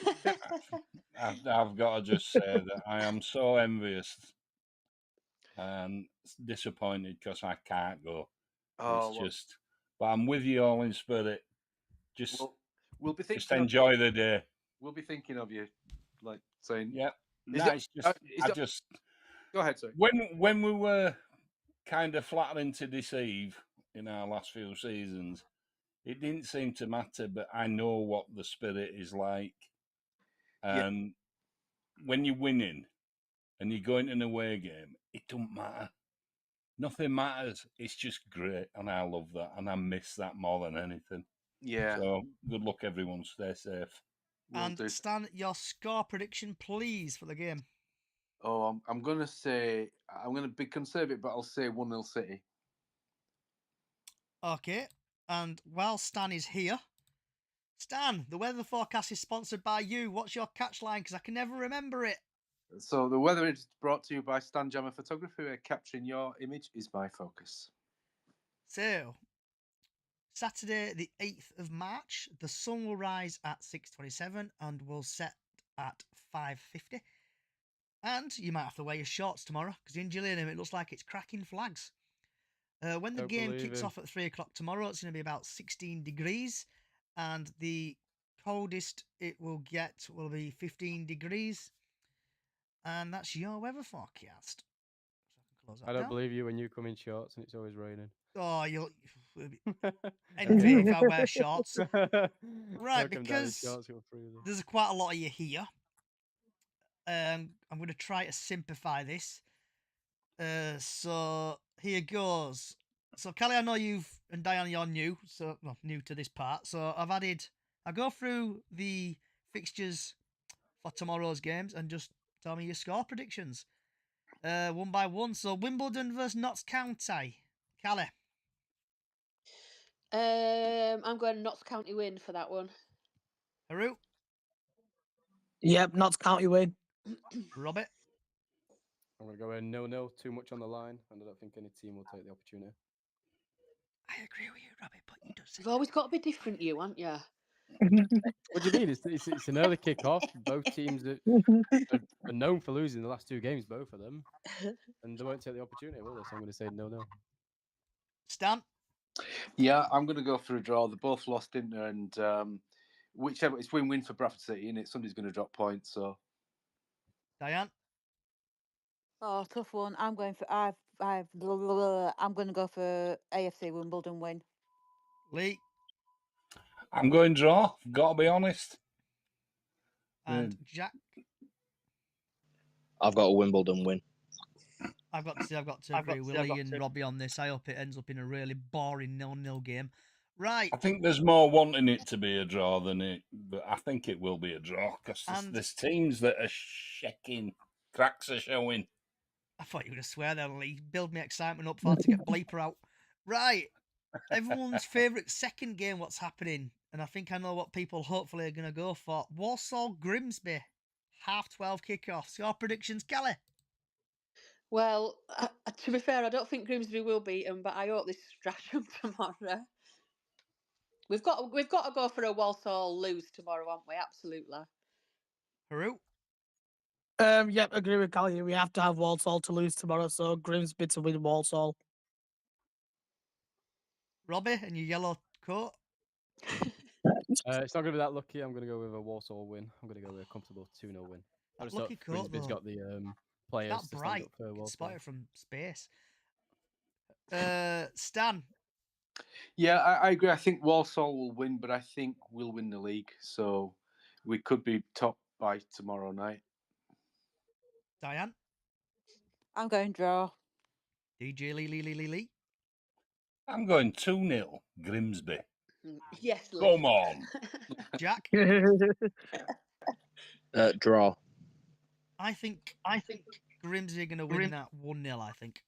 I've got to just say that I am so envious and disappointed because I can't go. Oh, It's just, but I'm with you all in spirit. Just, we'll be thinking. just enjoy the day. We'll be thinking of you, like saying. Yeah. Is No, that- it's just, is I that- just Go ahead, sorry. when we were kind of flattering to deceive in our last few seasons, it didn't seem to matter. But I know what the spirit is like, and when you're winning and you're going to an away game, it don't matter. Nothing matters. It's just great, and I love that, and I miss that more than anything. Yeah. So good luck, everyone. Stay safe. And Stan, your score prediction, please, for the game. Oh, I'm gonna say I'm gonna be conservative, but I'll say 1-0 City. Okay. And while Stan is here, Stan, the weather forecast is sponsored by you. What's your catch line? Because I can never remember it. So the weather is brought to you by Stan Jammer Photography, where capturing your image is my focus. So, Saturday, the 8th of March, the sun will rise at 6:27 and will set at 5:50. And you might have to wear your shorts tomorrow because in Gillingham it looks like it's cracking flags. When the Don't game believe kicks him. off at 3 o'clock tomorrow, it's going to be about 16 degrees. and the coldest it will get will be 15 degrees. And that's your weather forecast. So I can close that I don't down. believe you when you come in shorts and it's always raining. Oh, you'll Okay. envy if I wear shorts. Right, I'll come down in because shorts, you'll freeze them. there's quite a lot of you here. I'm going to try to simplify this. So here goes. So Kelly, I know you've and Diana, you're new, so well, new to this part. So I go through the fixtures for tomorrow's games and just tell me your score predictions. One by one. So Wimbledon versus Notts County. Kelly. I'm going Notts County win for that one. Haru. Yep, Notts County win. Robert. I'm going to go in 0-0, too much on the line, and I don't think any team will take the opportunity. I agree with you, Robert, but you do say You've always got to be different, you, haven't you? What do you mean? It's an early kick-off. Both teams are known for losing the last two games, both of them, and they won't take the opportunity, will they? So I'm going to say 0-0. Stan. Yeah, I'm going to go for a draw. They both lost, didn't they? And whichever, it's win-win for Bradford City, and somebody's going to drop points. So Diane. Oh, tough one. I'm going for I'm going to go for AFC Wimbledon win. Lee. I'm going draw. Got to be honest. And Jack. I've got a Wimbledon win. I've got to agree with Lee and Robbie on this. I hope it ends up in a really boring 0-0 game. Right. I think there's more wanting it to be a draw than it, but I think it will be a draw because there's teams that are shaking. Cracks are showing. I thought you were going to swear there, Lee. Build me excitement up for to get Bleeper out. Right. Everyone's favourite second game, what's happening? And I think I know what people hopefully are going to go for. Walsall Grimsby. 12:30 kickoff. Your predictions, Kelly? Well, to be fair, I don't think Grimsby will beat them, but I hope they thrash them tomorrow. We've got to go for a Walsall lose tomorrow, haven't we? Absolutely. Haru? Yep, agree with Callie. We have to have Walsall to lose tomorrow, so Grimsby to win Walsall. Robbie, and your yellow coat? It's not going to be that lucky. I'm going to go with a Walsall win. I'm going to go with a comfortable 2-0 win. I just Lucky thought coat, Grimsby's though. got the It's players that to stand bright. up for You can spot Walsall. it from space. Stan? yeah, I agree. I think Walsall will win, but I think we'll win the league. So we could be top by tomorrow night. Diane? I'm going draw. DJ Lee. I'm going 2-0 Grimsby. Yes, Lee. Come on. Jack? Draw. I think Grimsby are going to win that 1-0, I think.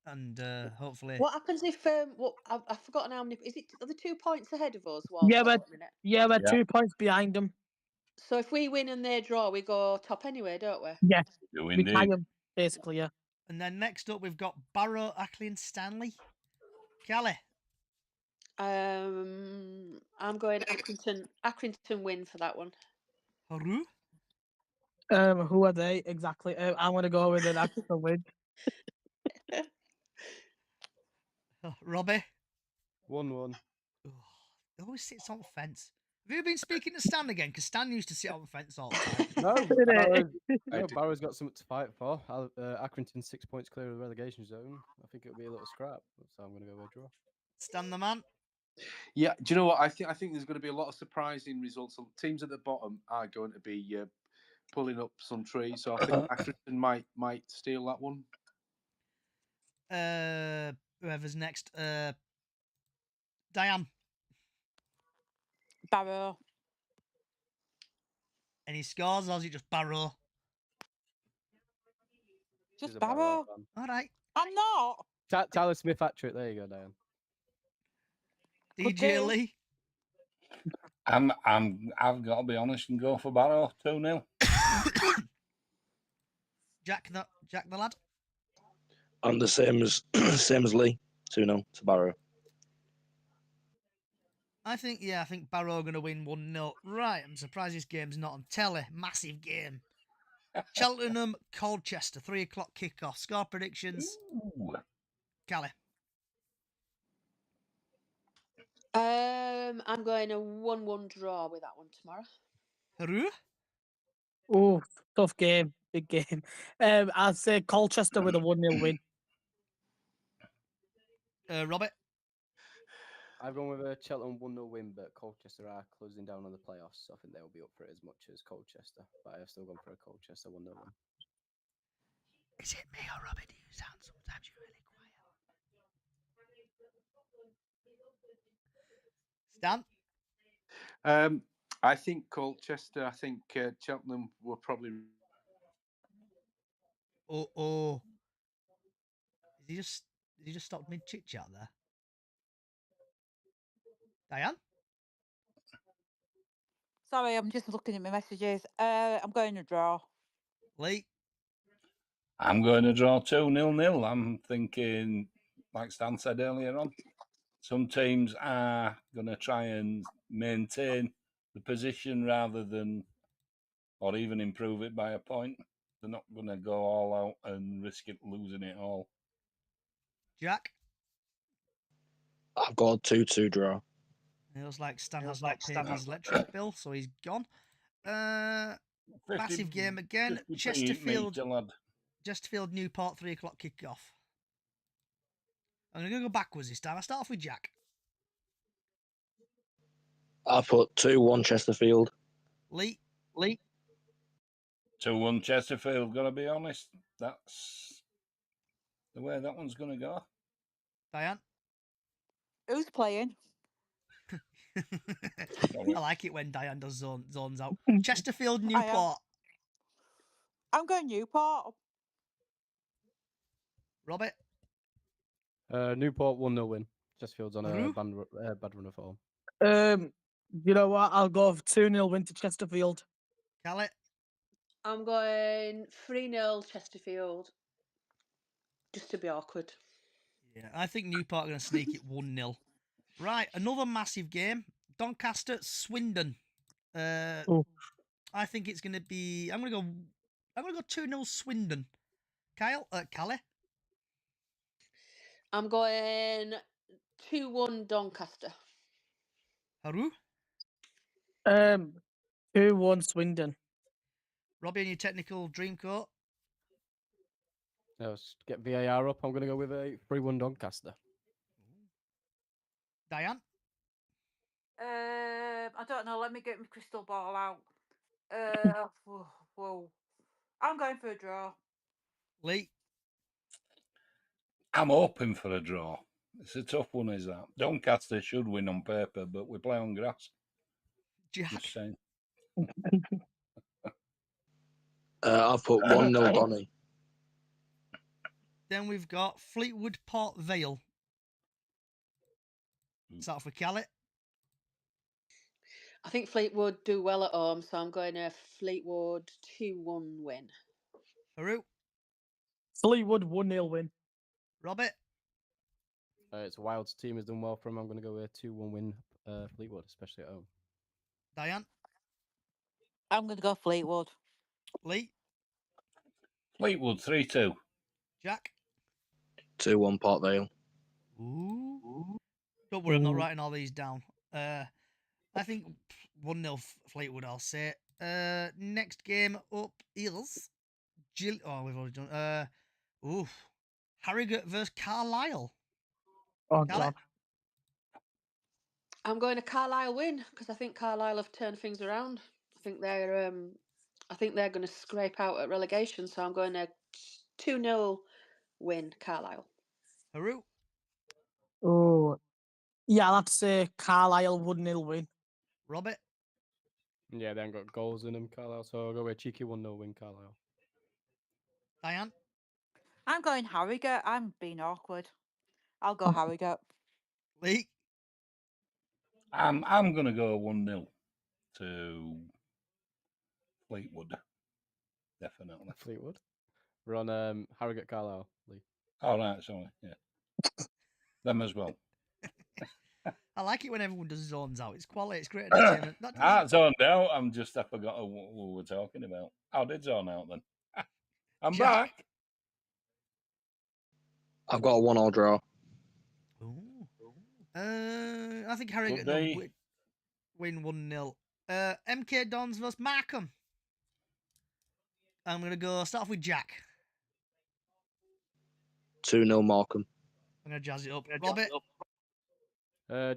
And hopefully... What happens if I've forgotten how many? Are the 2 points ahead of us? Yeah, Walsall at the minute? we're 2 points behind them. So if we win and they draw, we go top anyway, don't we? Yeah, Do we indeed. tie them, basically, yeah. And then next up, we've got Barrow, Ackley and Stanley. Kelly? I'm going Accrington win for that one. Haru? Who are they exactly? I'm going to go with an actual win. Robbie? 1-1. He always sits on the fence. Have you been speaking to Stan again? Because Stan used to sit on the fence all the time. No, Barrow's got something to fight for. Accrington 6 points clear of the relegation zone. I think it'll be a little scrap, so I'm going to go with a draw. Stan the man? Yeah, do you know what? I think there's going to be a lot of surprising results. Teams at the bottom are going to be pulling up some trees, so I think Accrington might steal that one. Whoever's next. Diane? Barrow. Any scores, or is it just Barrow? Just She's a Barrow Barrow. fan. All right. I'm not. Tyler Smith hat trick. There you go, Diane. Could DJ do. Lee? I've got to be honest and go for Barrow 2-0. Jack the lad? I'm the same as Lee. 2-0 to Barrow. I think Barrow are going to win 1-0. Right, I'm surprised this game's not on telly. Massive game. Cheltenham, Colchester, 3 o'clock kickoff. Score predictions. Ooh. Callie? I'm going a 1-1 draw with that one tomorrow. Haru? Oh, tough game. Big game. I'd say Colchester with a 1-0 win. Robert? I've gone with a Cheltenham 1-0 win, but Colchester are closing down on the playoffs, so I think they'll be up for it as much as Colchester. But I've still gone for a Colchester 1-0 win. Is it me or Robert? Do you sound sometimes you're really quiet? Stan? I think Colchester. I think Cheltenham were probably. Oh. Did he just stop mid chit chat there? Diane? Sorry, I'm just looking at my messages. I'm going to draw. Lee? I'm going to draw 2-0. I'm thinking, like Stan said earlier on, some teams are going to try and maintain the position rather than, or even improve it by a point. They're not going to go all out and risk it losing it all. Jack? I've got a 2-2 draw. It looks like Stan has not paid his electric bill, so he's gone. Massive game again. Chesterfield, Newport, 3 o'clock kick-off. I'm going to go backwards this time. I start off with Jack. I put 2-1 Chesterfield. Lee? 2-1 Chesterfield, got to be honest. That's the way that one's going to go. Diane? Who's playing? I like it when Diane does zones out. Chesterfield, Newport. I'm going Newport. Robert? Newport 1-0 win. Chesterfield's on Haru? a bad run of form. You know what? I'll go 2-0 win to Chesterfield. Callie? I'm going 3-0 Chesterfield. Just to be awkward. Yeah, I think Newport are going to sneak it 1-0. Right, another massive game. Doncaster, Swindon. I think it's going to be. I'm going to go 2-0 Swindon. Callie? I'm going 2-1 Doncaster. Haru? 2-1 Swindon. Robbie, and your technical dream coat? Let's get VAR up. I'm going to go with a 3-1 Doncaster. Diane? I don't know. Let me get my crystal ball out. Whoa. I'm going for a draw. Lee? I'm hoping for a draw. It's a tough one, is that? Doncaster should win on paper, but we play on grass. Jack? Just saying. I've put 1-0 Donny. Then we've got Fleetwood, Port Vale. Start off with Callie. I think Fleetwood do well at home, so I'm going to Fleetwood 2-1 win. Haru? Fleetwood 1-0 win. Robert? It's Wild's team has done well for him. I'm going to go with a 2-1 win Fleetwood, especially at home. Diane? I'm going to go Fleetwood. Lee? Fleetwood 3-2. Jack? 2-1 Port Vale. Ooh. Don't worry, I'm not writing all these down. I think 1-0 Fleetwood, I'll say. Next game up is we've already done. Harrogate versus Carlisle. Oh, Callie? God. I'm going to Carlisle win because I think Carlisle have turned things around. I think they're going to scrape out at relegation, so I'm going to 2-0 win Carlisle. Haru? Oh, yeah, I'll have to say Carlisle 1-0 win. Robert? Yeah, they haven't got goals in them, Carlisle, so I'll go with a cheeky 1-0 win Carlisle. Diane? I'm going Harrogate. I'm being awkward. I'll go Harrogate. Lee? I'm going to go 1-0 to Fleetwood. Definitely. Fleetwood. We're on Harrogate Carlisle, Lee. All right, sorry. Yeah. Them as well. I like it when everyone does zones out. It's quality. It's great entertainment. Zoned out. I forgot what we were talking about. I did zone out then. I'm Jack? back. I've got a 1-1 draw. Ooh. I think Harrogate Could will be. win 1-0. MK Dons vs Markham. I'm gonna start off with Jack. 2-0 Markham. I'm gonna jazz it up. Robert.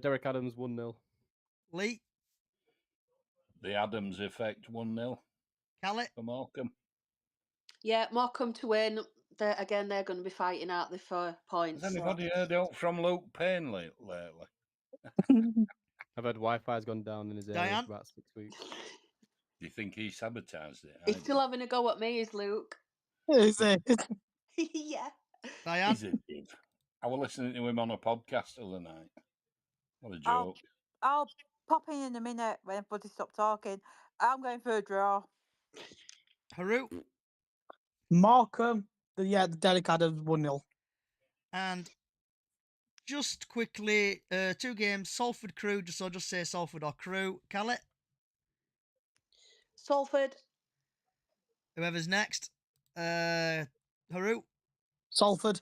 Derek Adams 1-0. Lee. The Adams effect 1-0 Callie. for Markham. Yeah, Morecambe to win. They're going to be fighting out there for points. Has anybody heard out from Luke Payne lately? I've heard Wi-Fi's gone down in his area Diane? for about 6 weeks. Do you think he sabotaged it? He's still having a go at me, is Luke? Is it? Yeah. Diane? He's a div. I was listening to him on a podcast the other night. What a joke. I'll pop in a minute when everybody stopped talking. I'm going for a draw. Haru? Markham. The Derek Adams 1-0. And just quickly, 2 games. Salford Crew. Just say Salford or Crew. Callie? Salford. Whoever's next. Haru? Salford.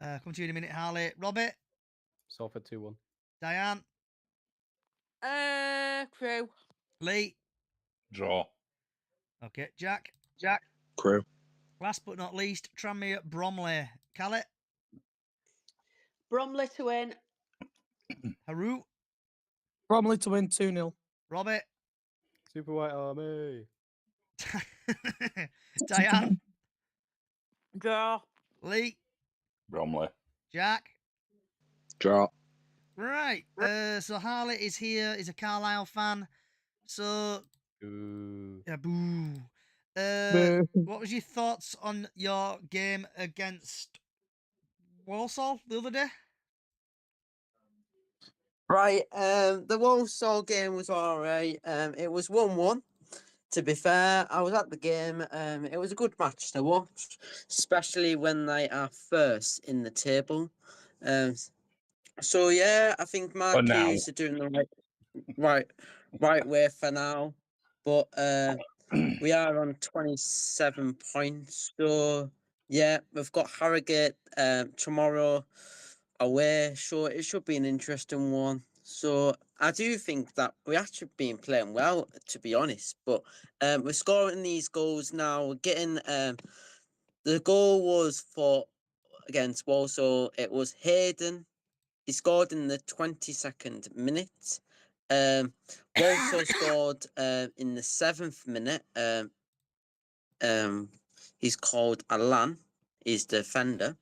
Come to you in a minute, Harley. Robert? Salford 2-1. Diane? Crew. Lee? Draw. Okay, Jack? Crew. Last but not least, Tranmere Bromley. Callie? Bromley to win. Haru? Bromley to win 2-0. Robert? Super White Army. Diane? Draw. Lee? Bromley. Jack? Draw. Right. So Harley is here. He's a Carlisle fan. So Ooh. yeah, boo. Boo. What was your thoughts on your game against Walsall the other day? Right, the Walsall game was alright. It was 1-1. To be fair, I was at the game. It was a good match to watch, especially when they are first in the table. So yeah, I think For now. Marquis are doing the right way for now. But we are on 27 points. So yeah, we've got Harrogate tomorrow away, so it should be an interesting one. So I do think that we actually been playing well, to be honest. But we're scoring these goals now. We're getting the goal was for against Walsall. It was Hayden. He scored in the 22nd minute. Walsall scored in the 7th minute. He's called Alan. He's the defender.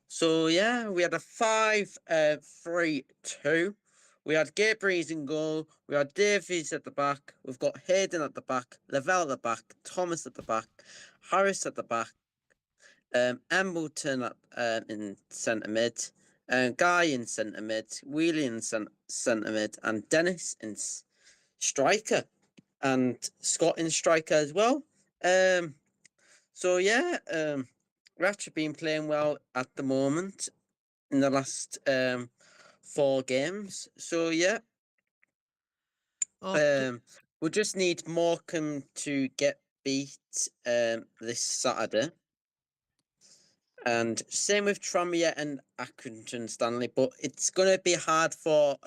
So yeah, we had a 5-3-2. We had Gabriel in goal. We had Davies at the back. We've got Hayden at the back, Lavelle at the back, Thomas at the back, Harris at the back, Embleton in centre mid, Guy in centre mid, Wheelie in centre mid, and Dennis in striker, and Scott in striker as well. So yeah, we've actually been playing well at the moment in the last 4 games. So yeah, Okay. we just need Morecambe to get beat this Saturday. And same with Tranmere and Accrington Stanley, but it's going to be hard for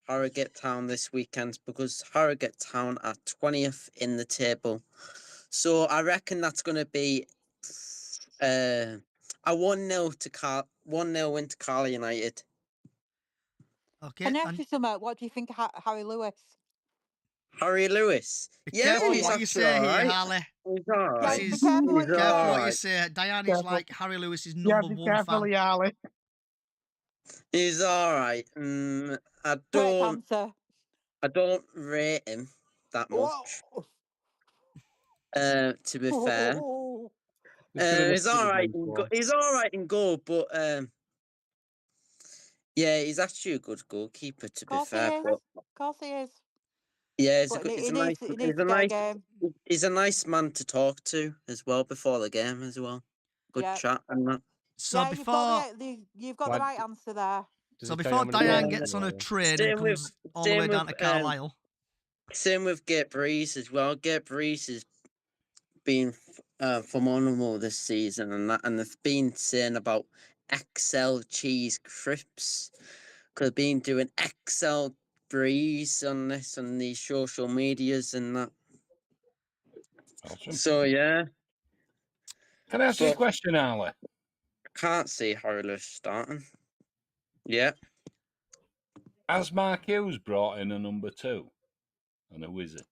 Harrogate Town this weekend because Harrogate Town are 20th in the table. So I reckon that's going to be a 1-0 win to Carl United. Okay. Can I ask you something? What do you think of Harry Lewis? Harry Lewis. Be Yeah, careful he's what you actually say all here, right. Harley. He's all Yeah, right. be He's careful what you careful say. what you say. Diane is Careful. like Harry Lewis's Yeah, number be 1 careful, fan. Yarley. He's all right. Correct answer. I don't rate him that much. Whoa. To be fair, It's good enough he's to give all us right. one In score. he's all right in goal, but yeah, he's actually a good goalkeeper. To be Course he fair, is. but Course he is. yeah, But he's he a needs nice, to get a game. he's a nice man to talk to as well before the game as well. Good Yeah. chat and that. So Yeah, before you've got Why the right answer there. Does so he tell you how before many Diane goals gets he on a scored? train and comes all the way down to Carlisle. Same with Gate Breeze as well. Gate Breeze has been phenomenal this season, and they've been saying about XL cheese crisps, I've been doing Excel breeze on this on these social medias and that. Awesome. So yeah. Can I ask you a question, Ali? Can't see Hurley starting. Yeah. Has Mark Hughes brought in a number 2? And who is it?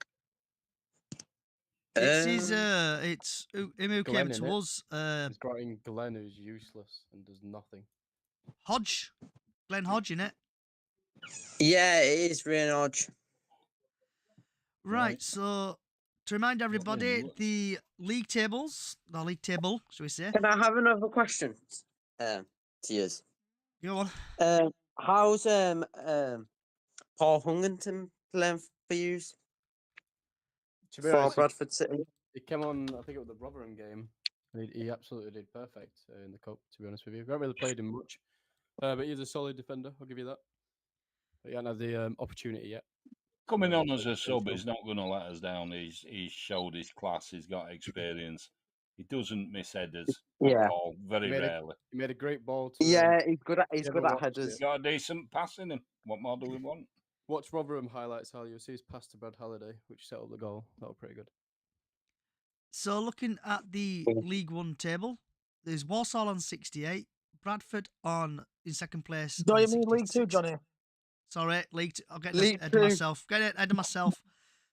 It's him who Glenn, came to innit? us. He's brought in Glenn, who's useless and does nothing. Hodge, Glenn Hodge, innit? Yeah, it is really odd. Right. So to remind everybody, the league table, shall we say? Can I have another question? To you. Go on. How's Paul Huntington playing for you? To be For honest, Bradford City. he came on, I think it was the Rotherham game. And he absolutely did perfect in the cup, to be honest with you. We haven't really played him much. But he's a solid defender, I'll give you that. But he hasn't had the opportunity yet. Coming on as a sub is not going to let us down. He's showed his class. He's got experience. He doesn't miss headers at all. Very rarely. He made a great ball to Yeah, he's good at headers. He's got a decent pass in him. What more do we want? Watch Rotherham highlights, Hal. You'll see his pass to Brad Halliday, which set up the goal. That was pretty good. So looking at the League One table, there's Walsall on 68, Bradford in second place. Do you mean League Two, Johnny? Sorry, League Two. I'll get League ahead Two. of myself. Get it ahead of myself.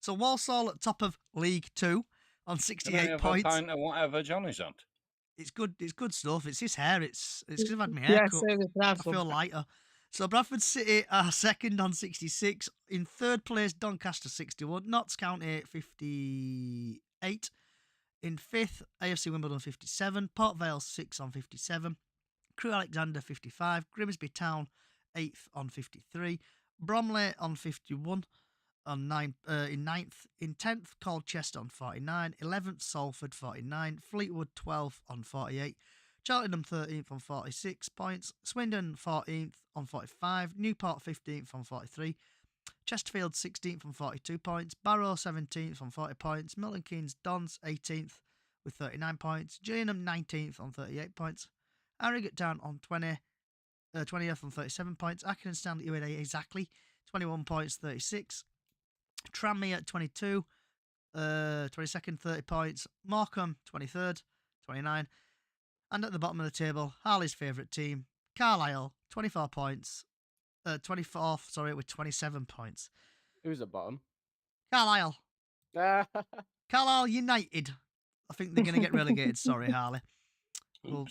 So Walsall at top of League Two on 68 points. A pint of whatever Johnny's on. It's good. It's good stuff. It's his hair. It's because I've had my Yeah, hair cut. same as I feel lighter. So Bradford City are second on 66. In third place, Doncaster 61. Notts County 58. In fifth, AFC Wimbledon 57. Port Vale 6 on 57. Crewe Alexandra 55. Grimsby Town 8th on 53. Bromley on 51. In 9th. In 10th, Colchester on 49. 11th, Salford 49. Fleetwood 12th on 48. Cheltenham 13th on 46 points. Swindon 14th on 45. Newport 15th on 43. Chesterfield 16th on 42 points. Barrow 17th on 40 points. Milton Keynes Dons 18th with 39 points. Gillingham 19th on 38 points. Harrogate Town on 20th on 37 points. Accrington Stanley UAE exactly 21 points 36. Tranmere at 22, 22nd 30 points. Morecambe 23rd 29. And at the bottom of the table, Harley's favourite team, Carlisle 24 points. 24th, sorry, with 27 points. Who's at bottom? Carlisle. Carlisle United. I think they're going to get relegated. Sorry, Harley. Well,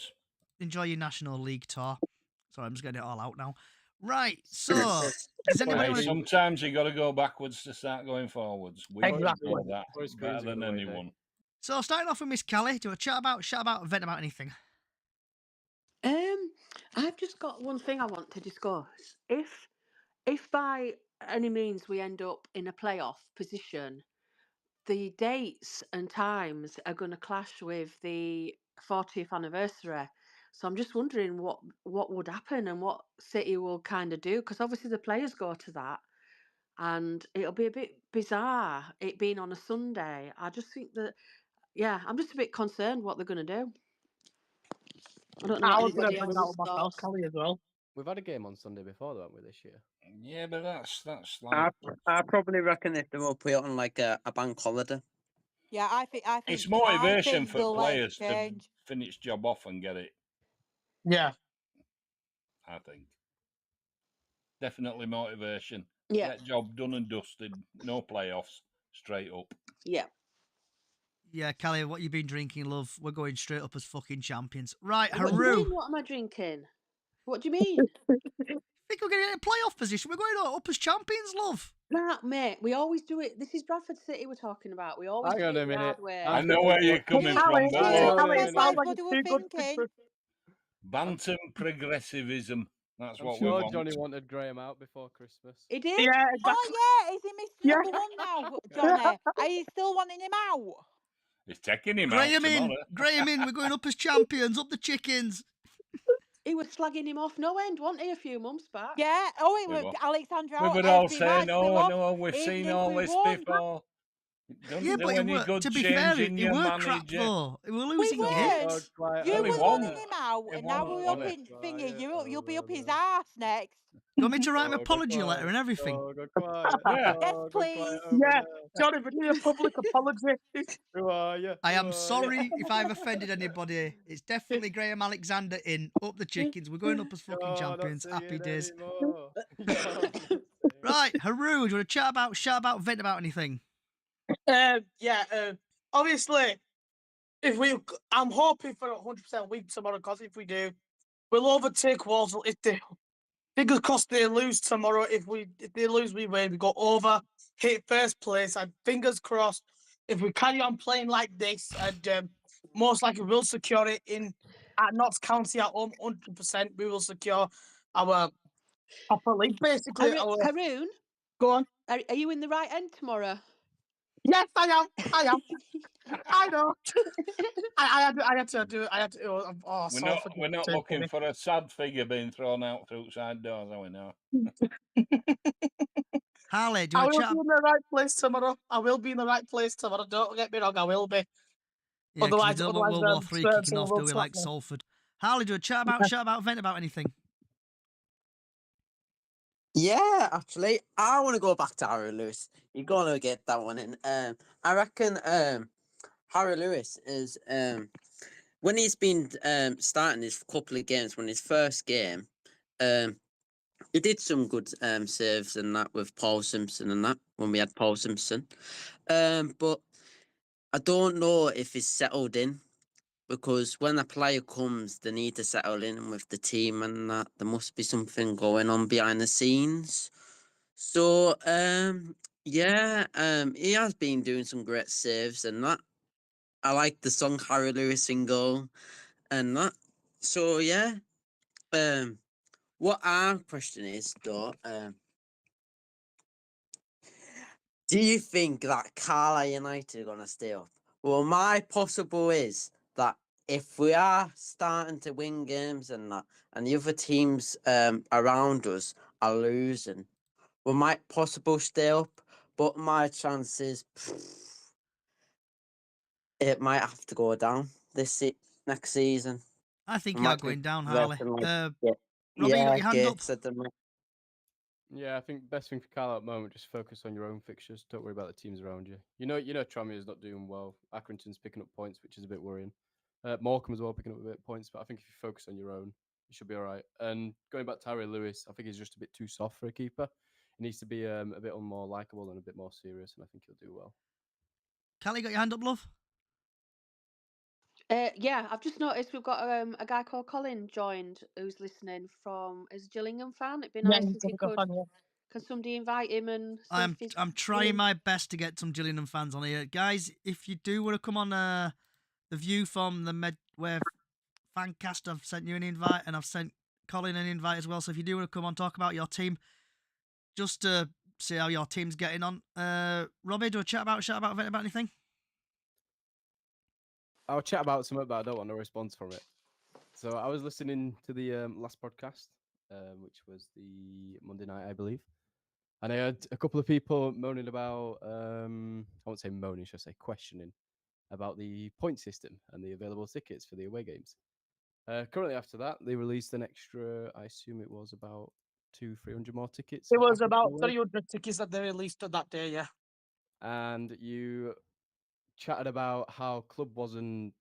enjoy your National League tour. Sorry, I'm just getting it all out now. Right, so does anybody sometimes you got to go backwards to start going forwards. We Exactly. know that better than anyone. So starting off with Miss Callie, do you want to chat about, vent about anything? I've just got one thing I want to discuss. If by any means we end up in a playoff position, the dates and times are going to clash with the 40th anniversary. So I'm just wondering what would happen and what City will kind of do, because obviously the players go to that, and it'll be a bit bizarre it being on a Sunday. I just think that, yeah, I'm just a bit concerned what they're going to do. I don't know. I what was going to anybody bring that else's up myself, thoughts. Kelly, as well. We've had a game on Sunday before, haven't we, this year? Yeah, but that's like... I probably reckon if they will put it on like a bank holiday. Yeah, I think it's motivation for they'll let players it to change. finish job off and get it. Yeah. I think. Definitely motivation. Yeah. Get job done and dusted. No playoffs. Straight up. Yeah. Yeah, Callie, what you been drinking, love? We're going straight up as fucking champions. Right, What do you Haru. mean, what am I drinking? What do you mean? Think we're going to get a playoff position? We're going up as champions, love. Nah, mate, we always do it. This is Bradford City we're talking about. We always Hang do on it a the hard minute. way. I know where you're coming from. Kelly, But it sounds like What it's they were too good thinking. for... Bantam progressivism. That's I'm what sure we want. Johnny wanted Graham out before Christmas. He did? Yeah, exactly. Oh yeah, is he Mr. Yeah. Number One now, Johnny? Are you still wanting him out? He's taking him Graham out in. tomorrow. Graham in. We're going up as champions. Up the chickens. He was slagging him off no end, wasn't he, a few months back? Yeah. Oh, it We was were. Alexandra We out were all every saying, match we "Oh lost, no, we've even seen if all we this won." before." Don't Yeah, do but any good to be fair, changing it your were crap manager. though. We're We losing weren't. games. You Only were one. running him out, It and now wasn't we're up funny. in thingy. You'll be up his ass next. You want me to write an apology letter and everything? Go quiet. Yeah. Yes, please. Yeah, Johnny, we need a public apology. Who are you? I am sorry if I've offended anybody. It's definitely Graham Alexander in Up the Chickens. We're going up as fucking champions. Happy days. Right, Haru, do you want to shout about, vent about anything? Obviously, I'm hoping for 100% win tomorrow, because if we do, we'll overtake Walsall. If they, fingers crossed, they lose tomorrow. If they lose, we win. We go over, hit first place, and fingers crossed, if we carry on playing like this, and most likely we'll secure it at Notts County at home, 100%. We will secure our upper league, basically. Haroon, Go on. are you in the right end tomorrow? Yes, I am. I know. I had to do it. Oh, We're not looking for a sad figure being thrown out through side doors, are we now? Harley, do you I want will to chat? be in the right place tomorrow. Don't get me wrong, I will be. Yeah, because we don't want World War III kicking Spurs off, will do we, slap like me. Salford? Harley, do you want to chat about, vent about anything? Yeah, actually, I want to go back to Harry Lewis. You're gonna get that one in. I reckon Harry Lewis is when he's been starting his couple of games. When his first game, he did some good saves and that with Paul Simpson and that when we had Paul Simpson. But I don't know if he's settled in, because when a player comes, they need to settle in with the team and that. There must be something going on behind the scenes. So, he has been doing some great saves and that. I like the song Harry Lewis in goal and that. So, yeah. What our question is, though, do you think that Carlisle United are going to stay up? Well, my possible is that if we are starting to win games and that, and the other teams around us are losing, we might possibly stay up. But my chances, it might have to go down next season. I think We you're might going be down, Harley. repping Robbie, you got your hand up? Gates at the minute. Yeah, I think best thing for Carl at the moment, just focus on your own fixtures. Don't worry about the teams around you. You know, Tranmere is not doing well. Accrington's picking up points, which is a bit worrying. Morecambe as well picking up a bit of points, but I think if you focus on your own, you should be all right. And going back to Harry Lewis, I think he's just a bit too soft for a keeper. He needs to be a bit more likable and a bit more serious, and I think he'll do well. Callie, got your hand up, love? Yeah, I've just noticed we've got a guy called Colin joined who's listening from as a Gillingham fan. It'd be nice if you could. Can somebody invite him and see if he's I'm trying my best to get some Gillingham fans on here, guys. If you do want to come on the View from the Medway Fancast, I've sent you an invite, and I've sent Colin an invite as well. So if you do want to come on, talk about your team, just to see how your team's getting on. Robbie, do a chat about anything? I'll chat about something, but I don't want a response from it. So I was listening to the last podcast, which was the Monday night, I believe. And I had a couple of people moaning about, I won't say moaning, should I say questioning, about the point system and the available tickets for the away games. Currently after that, they released an extra, I assume it was about 200-300 more tickets. It was about 300 tickets that they released that day, yeah. And you chatted about how club wasn't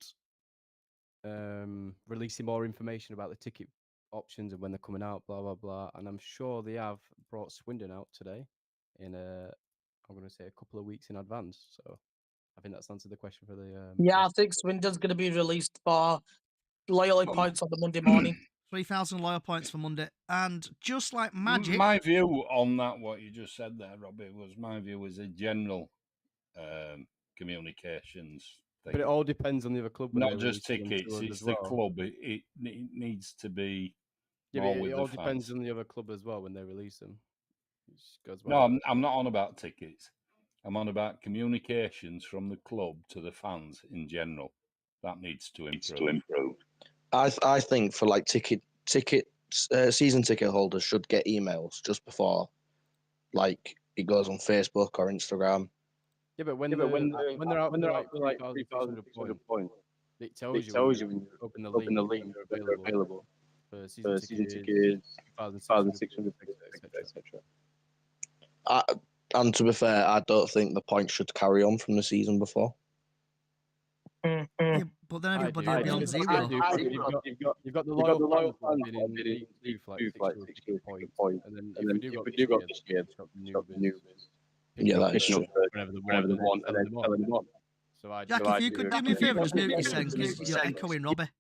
releasing more information about the ticket options and when they're coming out, blah blah blah. And I'm sure they have brought Swindon out today in I'm going to say a couple of weeks in advance. So I think that's answered the question for the. I think Swindon's going to be released for loyalty points on the Monday morning. 3,000 loyal points for Monday, and just like magic. My view on that, what you just said there, Robbie, was my view as a general communications thing. But it all depends on the other club. Not just tickets; it's the club. It needs to be. Yeah, but it all depends on the other club as well when they release them. No, I'm not on about tickets. I'm on about communications from the club to the fans in general. That needs to improve. I think for like season ticket holders should get emails just before, like it goes on Facebook or Instagram. Yeah, but when Yeah, but they're out when for they're like out for like 3,600 3,600 points, points, it tells it you when tells you you when you open the open link the link that that they're they're available available for season for season tickets, tickets, 2,600 1,600, etc. etc. And to be fair, I don't think the points should carry on from the season before. Yeah, but then I everybody do. will be on Because zero. you've got the You've got loyal the loyal fans that have fans been that have in been League in Two League for like Two for 6 like years to 6 get years to get points, points, and then and if we then do if go we this do go year, this then year, stop the stop the newbies newbies picking Yeah, up that is true. whenever they whenever want, they and then want, and selling then them on. selling them on. So I Jack, do if you agree could with do me a that. favour, just mute your sound because you're echoing Robbie.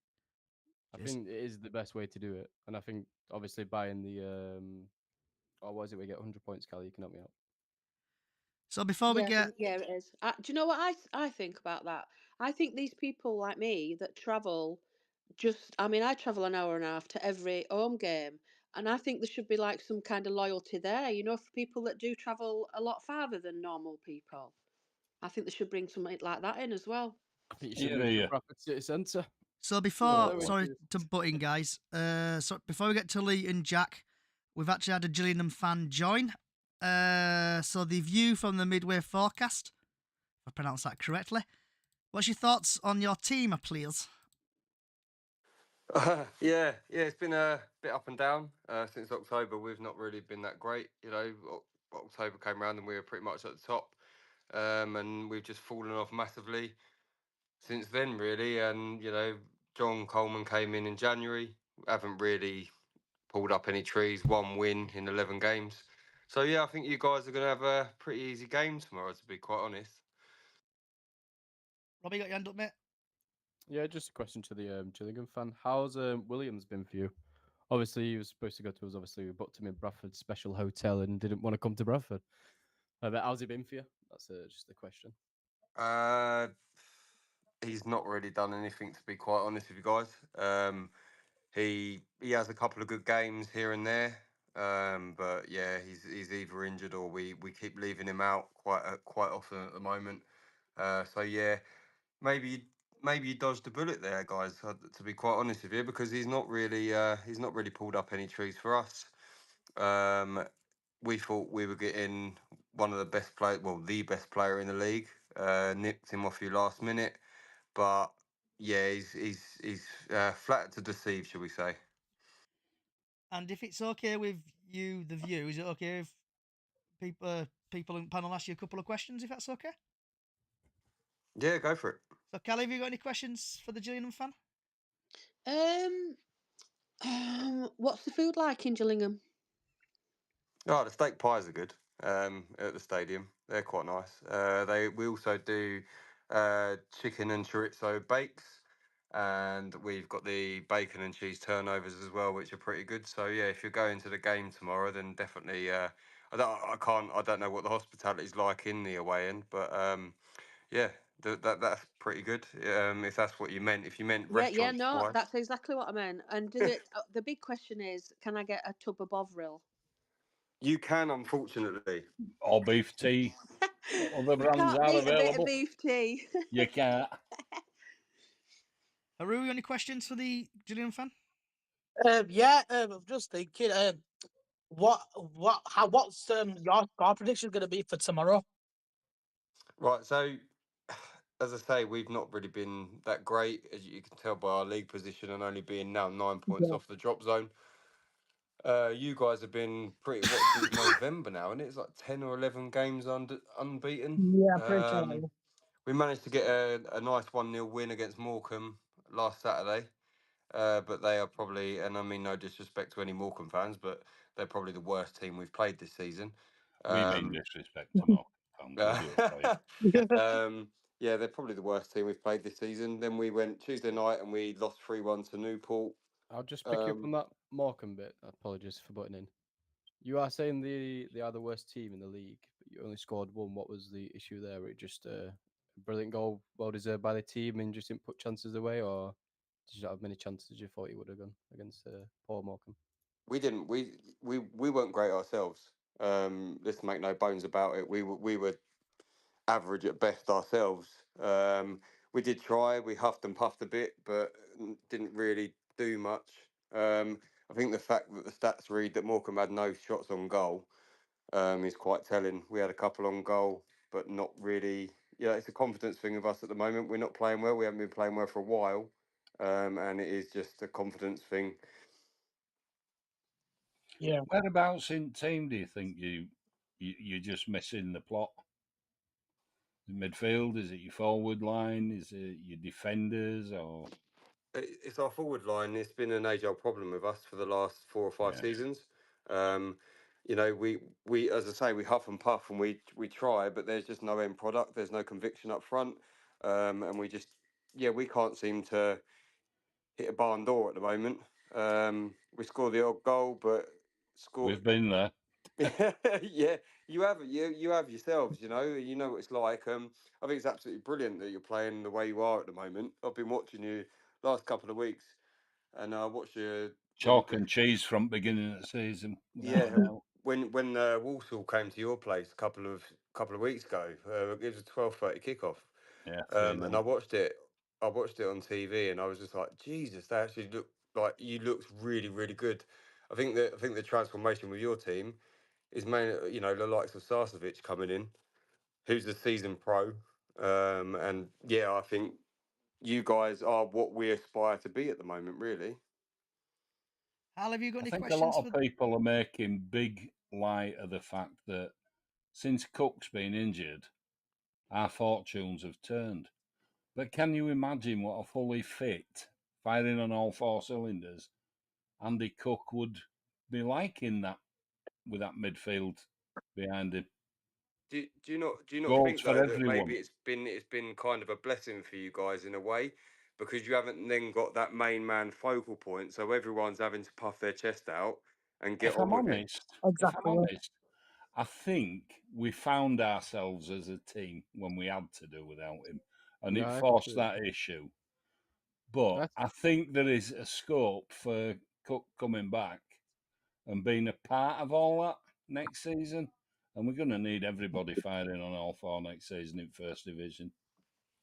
I think it is the best way to do it, and I think obviously buying the or what is it? We get 100 points, Callie. You can help me out. So before we get, Yeah, it is. Do you know what I think about that? I think these people like me that travel I travel an hour and a half to every home game, and I think there should be like some kind of loyalty there, for people that do travel a lot farther than normal people. I think they should bring something like that in as well. I think you should move to Bradford City Centre. so before, sorry to butt in, guys. So before we get to Lee and Jack, we've actually had a Gillingham fan join. So the view from the midway forecast, if I pronounce that correctly. What's your thoughts on your team, please? Yeah, it's been a bit up and down since October. We've not really been that great. October came around and we were pretty much at the top, and we've just fallen off massively since then, really. And John Coleman came in January. Haven't really pulled up any trees. 1 win in 11 games. So yeah, I think you guys are going to have a pretty easy game tomorrow, to be quite honest. Robbie, got your hand up, mate? Yeah, just a question to the Gillingham fan. How's Williams been for you? Obviously, he was supposed to go to us. Obviously, we booked him in Bradford special hotel and didn't want to come to Bradford. But how's he been for you? That's just the question. He's not really done anything, to be quite honest with you guys. He has a couple of good games here and there, but yeah, he's either injured or we keep leaving him out quite often at the moment. So yeah, maybe he dodged a bullet there, guys. To be quite honest with you, because he's not really pulled up any trees for us. We thought we were getting one of the best the best player in the league. Nipped him off you last minute, but yeah, he's flat to deceive, shall we say? And if it's okay with you, the view, is it okay if people in the panel ask you a couple of questions, if that's okay? Yeah, go for it. So, Callie, have you got any questions for the Gillingham fan? What's the food like in Gillingham? Oh, the steak pies are good at the stadium. They're quite nice. We also do chicken and chorizo bakes, and we've got the bacon and cheese turnovers as well, which are pretty good. So yeah, if you're going to the game tomorrow, then definitely. I don't know what the hospitality's like in the away end, but yeah, that's pretty good. If that's what you meant, if you meant restaurant No, wise, that's exactly what I meant. And do it. The big question is, can I get a tub of Bovril? you can, unfortunately. Or beef tea. Other brands are beat a bit of available. beef tea. You can't. Haru, any questions for the Gillingham fan? I'm just thinking, what's your score prediction going to be for tomorrow? Right, so as I say, we've not really been that great, as you can tell by our league position and only being now 9 points off the drop zone. You guys have been pretty since November now, and it's like 10 or 11 games unbeaten. Yeah, pretty sure. We managed to get a nice 1-0 win against Morecambe last Saturday. But they are probably, and I mean no disrespect to any Morecambe fans, but they're probably the worst team we've played this season. We mean disrespect to Morecambe fans. Yeah, they're probably the worst team we've played this season. Then we went Tuesday night and we lost 3-1 to Newport. I'll just pick you up on that Morecambe bit. Apologies for butting in. You are saying they are the worst team in the league, but you only scored one. What was the issue there? Were it just a brilliant goal, well deserved by the team, and just didn't put chances away, or did you not have many chances you thought you would have gone against poor Morecambe? We didn't. We weren't great ourselves. Let's make no bones about it. We were average at best ourselves. We did try. We huffed and puffed a bit, but didn't really do much. I think the fact that the stats read that Morecambe had no shots on goal is quite telling. We had a couple on goal. but not really. Yeah, it's a confidence thing of us at the moment. We're not playing well. We haven't been playing well for a while, and it is just a confidence thing. Yeah. Whereabouts in team do you think you're just missing the plot? Midfield? Is it your forward line? Is it your defenders? Or It's our forward line. It's been an age-old problem with us for the last 4 or 5 seasons. You know, we as I say, we huff and puff and we try, but there's just no end product. There's no conviction up front, and we just we can't seem to hit a barn door at the moment. We score the odd goal, but score. we've been there. Yeah, you have yourselves. You know what it's like. I think it's absolutely brilliant that you're playing the way you are at the moment. I've been watching you last couple of weeks, and I watched you Chalk and cheese from beginning of the season. when Walsall came to your place a couple of weeks ago. It was a 12:30 kickoff. Yeah, And I watched it. I watched it on TV, and I was just like, Jesus, they actually look like you looked really, really good. I think the transformation with your team is mainly, the likes of Sarcevic coming in, who's a seasoned pro, and I think you guys are what we aspire to be at the moment, really. Al, have you got I any think a questions lot of people are making big light of the fact that since Cook's been injured, our fortunes have turned. But can you imagine what a fully fit, firing on all 4 cylinders, Andy Cook would be like in that with that midfield behind him? Do you not Goals think for though that everyone. maybe it's been kind of a blessing for you guys in a way, because you haven't then got that main man focal point, so everyone's having to puff their chest out and get If on I'm with it. honest, I think we found ourselves as a team when we had to do without him, and No, it I forced completely that agree. issue. But I think there is a scope for Cook coming back and being a part of all that next season. And we're going to need everybody firing on all 4 next season in First Division.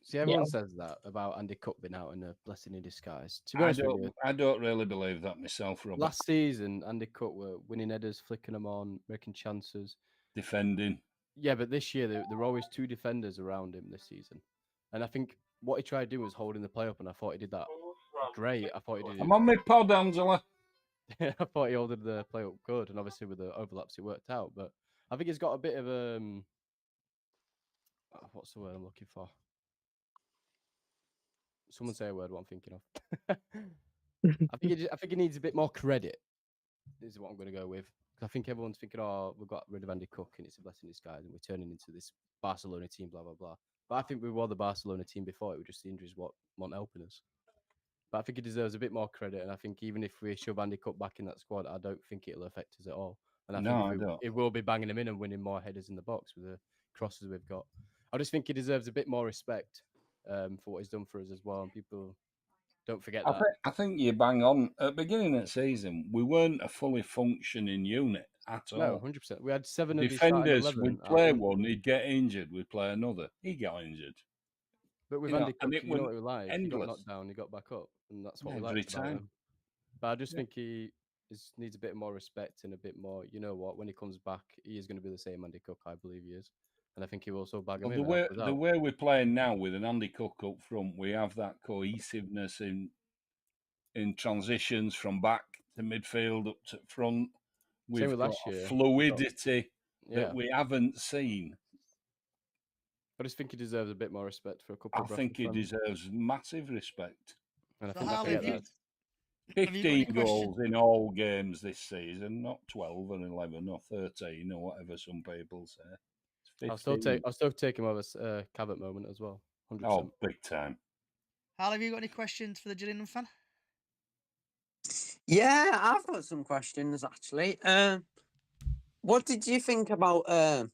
See, everyone says that about Andy Cook being out in a blessing in disguise. To be I honest with you, don't really believe that myself, Robert. last season, Andy Cook were winning headers, flicking them on, making chances. Defending. Yeah, but this year there were always 2 defenders around him this season. And I think what he tried doing was holding the play up, and I thought he did that great. I thought he did it. I'm on my pod, Angela. I thought he held the play up good, and obviously with the overlaps it worked out. But I think he's got a bit of what's the word I'm looking for? Someone say a word. What I'm thinking of. I think he needs a bit more credit. Is what I'm going to go with. I think everyone's thinking, oh, we've got rid of Andy Cook and it's a blessing in disguise, and we're turning into this Barcelona team, blah blah blah. But I think we were the Barcelona team before. It was just the injuries what weren't helping us. But I think he deserves a bit more credit, and I think even if we shove Andy Cook back in that squad, I don't think it'll affect us at all. And I think it will be banging him in and winning more headers in the box with the crosses we've got. I just think he deserves a bit more respect for what he's done for us as well, and people don't forget that. I think you bang on. At the beginning of the season, we weren't a fully functioning unit at all. No, 100%. We had 7 of his defenders. We'd play one, he'd get injured. We'd play another. He got injured. But with Andy Cook, you know what he was like. He got knocked down, he got back up, and that's what we liked about him. But I just think he needs a bit more respect and a bit more. You know what? When he comes back, he is going to be the same Andy Cook. I believe he is, and I think he will also bag him in. The way we're playing now with an Andy Cook up front, we have that cohesiveness in transitions from back to midfield up to front. We've got fluidity that we haven't seen. I just think he deserves a bit more respect for a couple of Bradford I think he deserves massive respect. And I think that's 15 goals in all games this season, not 12 and 11 or 13 or whatever some people say. I'll still take him over Cabot moment as well. 100%. Oh, big time. Hal, have you got any questions for the Gillingham fan? Yeah, I've got some questions actually. What did you think about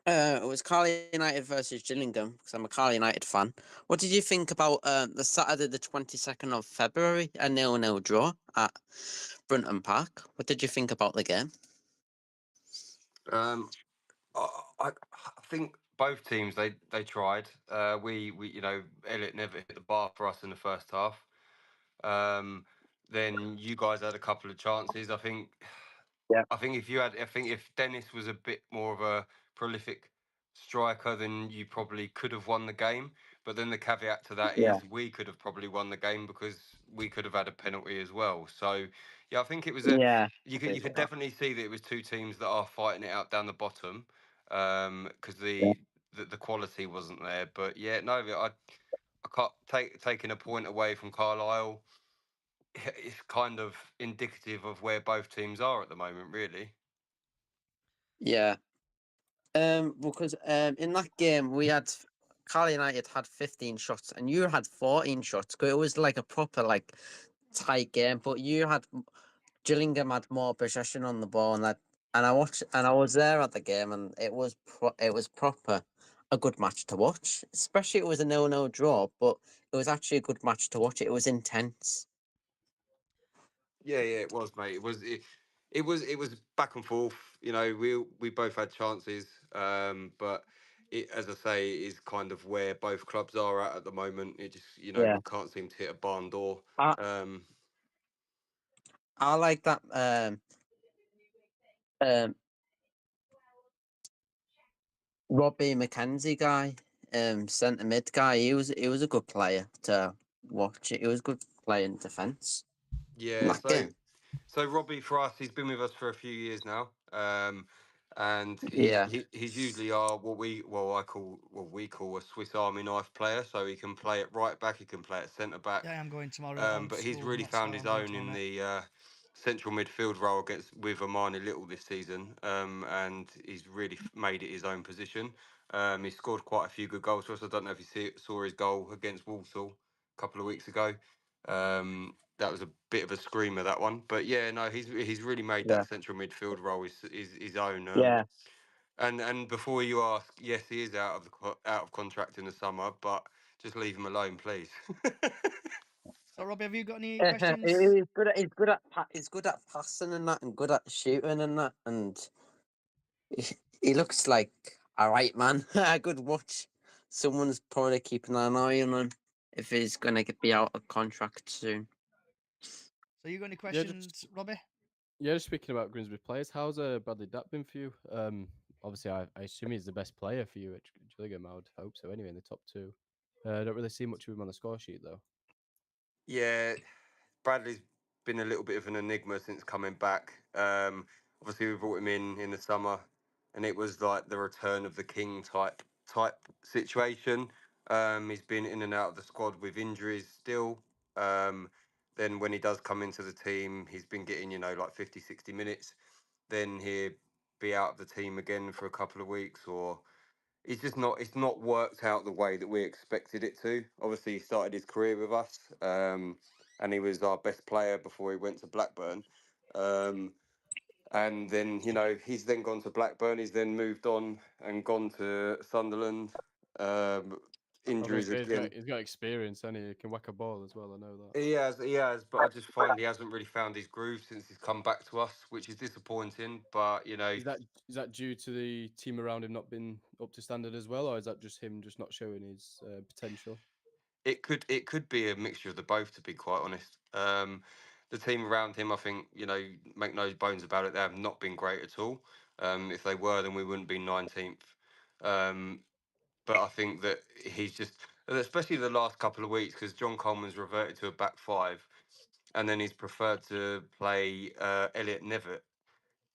it was Carlisle United versus Gillingham, because I'm a Carlisle United fan. What did you think about the Saturday the 22nd of February, a 0-0 draw at Brunton Park? What did you think about the game? I think both teams they tried. We Elliot never hit the bar for us in the first half. Then you guys had a couple of chances. I think if Dennis was a bit more of a prolific striker, then you probably could have won the game. But then the caveat to that Yeah, is we could have probably won the game because we could have had a penalty as well. So yeah, I think it was a yeah, you I could agree you with could that. definitely see that it was two teams that are fighting it out down the bottom because Yeah, the quality wasn't there. But yeah, no, I can't taking a point away from Carlisle. It's kind of indicative of where both teams are at the moment, really. yeah. Because in that game we had Carl United had 15 shots and you had 14 shots. 'Cause it was like a proper like tight game, but you had Gillingham had more possession on the ball, and I watched and I was there at the game, and it was proper a good match to watch. Especially it was a 0-0 draw, but it was actually a good match to watch. It was intense. Yeah, yeah, it was, mate. It was back and forth. You know, we both had chances, but as I say, it is kind of where both clubs are at the moment. It just, Yeah, we can't seem to hit a barn door. I Um, I like that. Um, Robbie McKenzie guy, centre mid guy. He was a good player to watch. It was good playing defence in yeah, that game. so Robbie for us, he's been with us for a few years now, and Yeah, he's usually our what we call a Swiss Army knife player. So he can play at right back, he can play at centre Yeah, I back, am going tomorrow. Old but he's school, really not found slow. his I'm going own tomorrow, in mate. the central midfield role against with Amani Little this season, and he's really made it his own position. He scored quite a few good goals for us. I don't know if you saw his goal against Walsall a couple of weeks ago. That was a bit of a screamer, that one. But yeah, no, he's really made yeah, that central midfield role his own. yeah. And before you ask, yes, he is out of contract in the summer, but just leave him alone, please. So, Robbie, have you got any questions? He's good at passing and that, and good at shooting and that, and he looks like a right man. I could watch. Someone's probably keeping an eye on him if he's gonna be out of contract soon. So, you got any Yeah, just questions, Robbie? yeah, just speaking about Grimsby players, how's Bradley Dack been for you? Obviously, I assume he's the best player for you at Gillingham. I would hope so. Anyway, in the top two, I don't really see much of him on the score sheet though. Yeah, Bradley's been a little bit of an enigma since coming back. Obviously, we brought him in the summer, and it was like the return of the king type situation. He's been in and out of the squad with injuries still. Um, then when he does come into the team, he's been getting like 50, 60 minutes. Then he'll be out of the team again for a couple of weeks, or it's not worked out the way that we expected it to. Obviously, he started his career with us, and he was our best player before he went to Blackburn. Um, and then he's then gone to Blackburn. He's then moved on and gone to Sunderland. Um, I was gonna Injuries say again. he's got experience and he can whack a ball as well. I know that. He has, but I just find he hasn't really found his groove since he's come back to us, which is disappointing. But Is that due to the team around him not being up to standard as well, or is that just him just not showing his potential? it could be a mixture of the both, to be quite honest. The team around him, I think, make no bones about it, they have not been great at all. If they were, then we wouldn't be 19th. Um, but I think that he's just, especially the last couple of weeks, because John Coleman's reverted to a back five, and then he's preferred to play Elliot Nevitt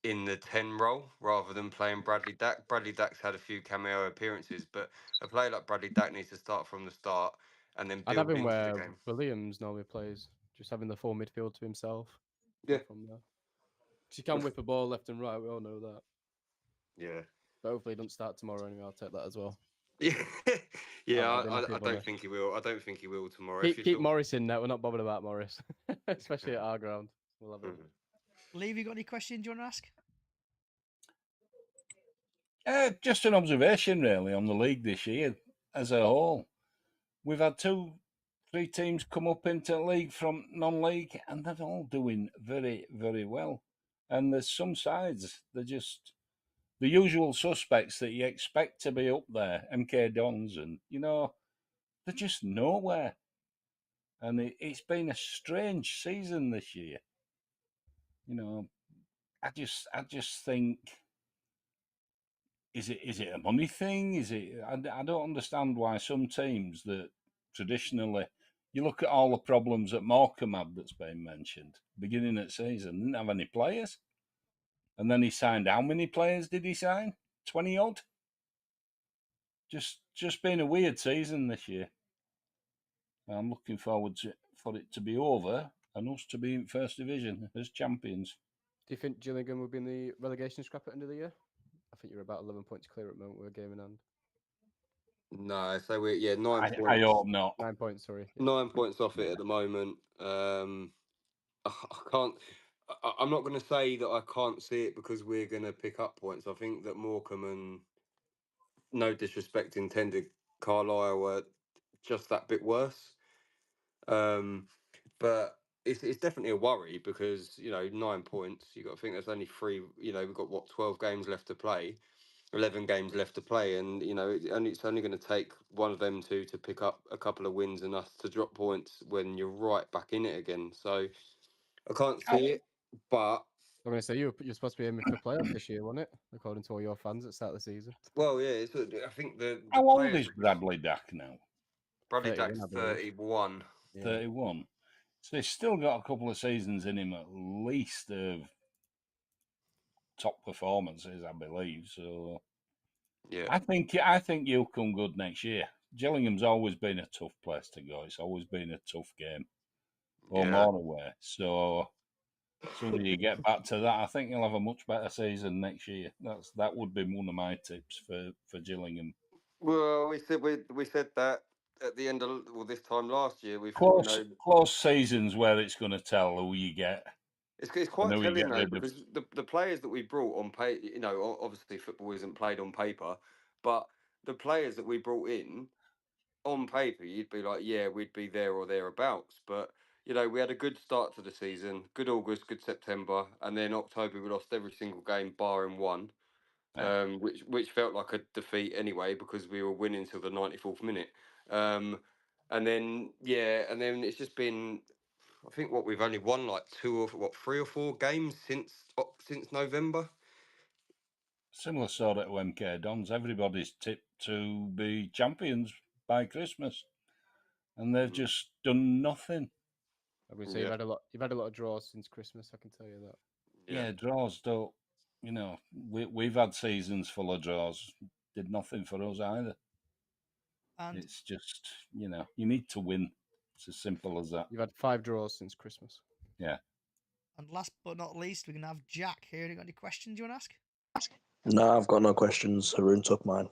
in the 10 role rather than playing Bradley Dack. Bradley Dack's had a few cameo appearances, but a player like Bradley Dack needs to start from the start and then I'd have build him into the where game. Williams normally plays, just having the full midfield to himself. Go Yeah. from there. 'Cause he can whip a ball left and right. We all know that. Yeah. But hopefully, he doesn't start tomorrow anyway. I'll take that as well. Yeah, yeah. I'll be happy I with one don't less. think he will. I don't think he will tomorrow. If Keep you keep saw, Morris in there. We're not bothered about Morris, especially at our ground. We'll have him. Mhm. Lee, have you got any questions you want to ask? Just an observation, really, on the league this year as a whole. We've had 3 teams come up into league from non-league, and they're all doing very, very well. And there's some sides, they're just the usual suspects that you expect to be up there, MK Dons, and they're just nowhere. And it's been a strange season this year. I just think is it a money thing? Is it? I don't understand why some teams that traditionally, you look at all the problems that Morecambe had that's been mentioned beginning of season, didn't have any players, and then he signed. How many players did he sign? 20 odd. Just been a weird season this year. I'm looking forward for it to be over and us to be in First Division as champions. Do you think Gillingham will be in the relegation scrap at the end of the year? I think you're about 11 points clear at the moment. We're a game in hand. No, so we're 9 points. I hope not. 9 points, sorry. Yeah. 9 points off it at the moment. I can't. I'm not going to say that I can't see it because we're going to pick up points. I think that Morecambe and, no disrespect intended, Carlisle were just that bit worse. But it's definitely a worry because 9 points. You got to think there's only three. We've got 12 games left to play, 11 games left to play, and it's only going to take one of them two to pick up a couple of wins and us to drop points when you're right back in it again. So I can't see it, but I'm going to say you're supposed to be aiming for playoffs this year, wasn't it? According to all your fans at the start of the season. well, yeah. I think the How old players, is Bradley Dack now? Bradley 31, Dack's I believe. 31. Yeah. 31. So he's still got a couple of seasons in him at least of top performances, I believe. So Yeah, I think you'll come good next year. Gillingham's always been a tough place to go. It's always been a tough game, home yeah. or away. So sooner you get back to that, I think you'll have a much better season next year. That would be one of my tips for Gillingham. Well, we said that at the end of this time last year. We thought Close seasons where it's going to tell who you get. it's quite who you telling get though rid of. because the players that we brought on paper, obviously football isn't played on paper, but the players that we brought in on paper, you'd be like, yeah, we'd be there or thereabouts. But we had a good start to the season, good August, good September, and then October we lost every single game barring one. Yeah. Which felt like a defeat anyway because we were winning till the 94th minute. And then it's just been, I think we've only won like 3 or 4 games since November. Similar sort of to MK Dons. Everybody's tipped to be champions by Christmas, and they've just done nothing. I'm going to say you've had a lot of draws since Christmas. I can tell you that. Yeah, draws don't. We've had seasons full of draws. Did nothing for us either. And it's just you need to win. It's as simple as that. You've had 5 draws since Christmas. Yeah. And last but not least, we're going to have Jack here. You got any questions you want to ask? No, I've got no questions. Haroon took mine.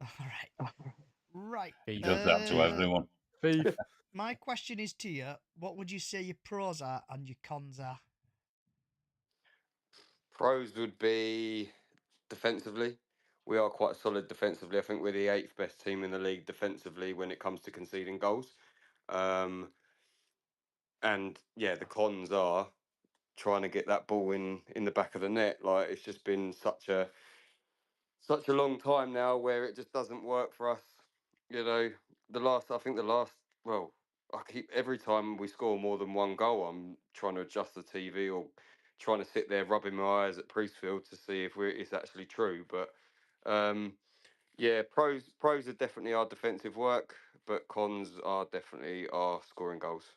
All right. Right. He does that to everyone. Thief. My question is to you: what would you say your pros are and your cons are? Pros would be defensively. We are quite solid defensively. I think we're the 8th best team in the league defensively when it comes to conceding goals. And yeah, the cons are trying to get that ball in the back of the net. Like it's just been such a long time now where it just doesn't work for us. Well, I keep every time we score more than one goal, I'm trying to adjust the TV or trying to sit there rubbing my eyes at Priestfield to see if it's actually true. But yeah, pros are definitely our defensive work, but cons are definitely our scoring goals.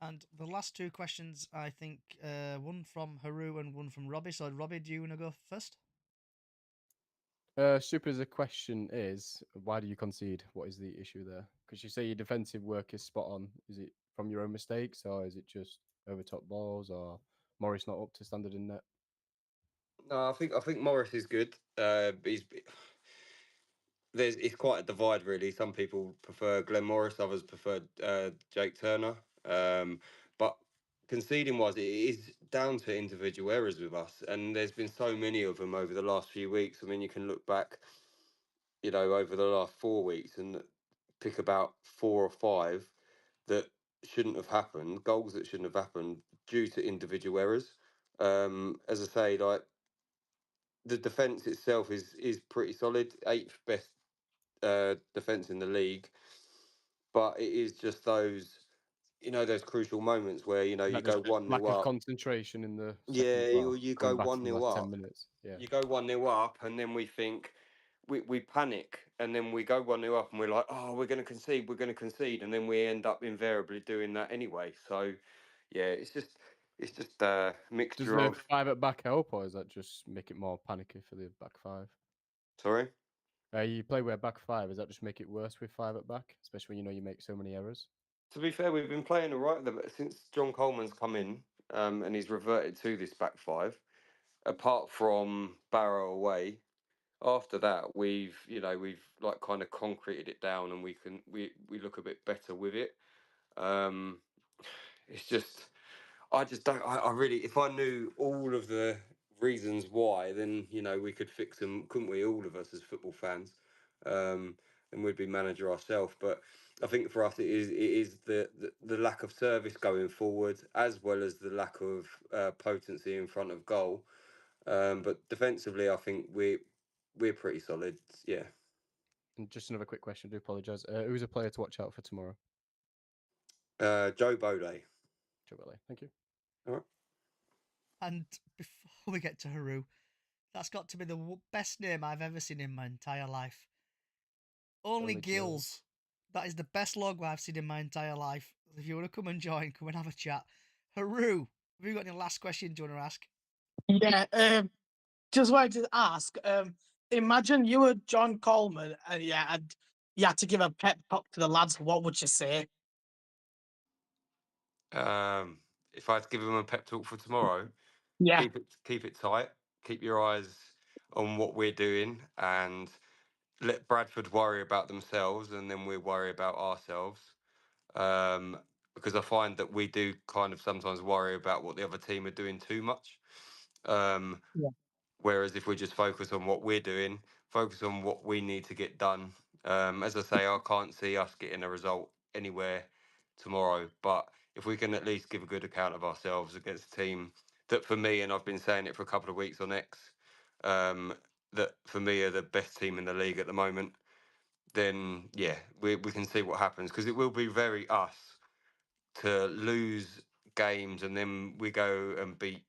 And the last 2 questions, I think, one from Haru and one from Robbie. So, Robbie, do you want to go first? Super, the question is, why do you concede? What is the issue there? Because you say your defensive work is spot on. Is it from your own mistakes, or is it just over top balls, or Morris not up to standard in net? No, I think Morris is good. It's quite a divide really. Some people prefer Glenn Morris, others prefer Jake Turner. But conceding wise, it is down to individual errors with us, and there's been so many of them over the last few weeks. I mean, you can look back, over the last 4 weeks and pick about 4 or 5 that shouldn't have happened, goals that shouldn't have happened due to individual errors. As I say, like the defence itself is pretty solid, 8th best defence in the league, but it is just those those crucial moments where you That go just 1-0 lack of up. concentration in the Yeah, second half, you coming go back to the 1-0 last 10 up. minutes. Yeah. You go 1-0 up, and then we think we panic, and then we go 1-0 up, and we're like, oh, we're going to concede, and then we end up invariably doing that anyway. So, yeah, it's just a Does mixture the of. 5 at back help, or is that just make it more panicky for the back 5? Sorry. You play with a back 5. Does that just make it worse with 5 at back, especially when you make so many errors? To be fair, we've been playing all right since John Coleman's come in, and he's reverted to this back 5. Apart from Barrow away, after that we've like kind of concreted it down, and we look a bit better with it. It's just I just don't I really, if I knew all of the reasons why, then we could fix them, couldn't we, all of us as football fans. And we'd be manager ourselves. But I think for us it is the lack of service going forward, as well as the lack of potency in front of goal. But defensively, I think we're pretty solid. Yeah. And just another quick question. I do apologise. Who's a player to watch out for tomorrow? Joe Bode. Joe Bailey. Thank you. All right. And before we get to Haru, that's got to be the best name I've ever seen in my entire life. Only Gills. That is the best logo I've seen in my entire life. If you want to come and join, come and have a chat. Haru, have you got any last questions you want to ask? Yeah, just wanted to ask. Imagine you were John Coleman, and you had to give a pep talk to the lads. What would you say? If I had to give him a pep talk for tomorrow, Yeah, keep it tight. Keep your eyes on what we're doing, and let Bradford worry about themselves, and then we worry about ourselves. Because I find that we do kind of sometimes worry about what the other team are doing too much. Yeah. Whereas if we just focus on what we're doing, focus on what we need to get done. As I say, I can't see us getting a result anywhere tomorrow, but if we can at least give a good account of ourselves against a team that, for me, and I've been saying it for a couple of weeks on X, that for me are the best team in the league at the moment, then yeah, we can see what happens, because it will be very us to lose games and then we go and beat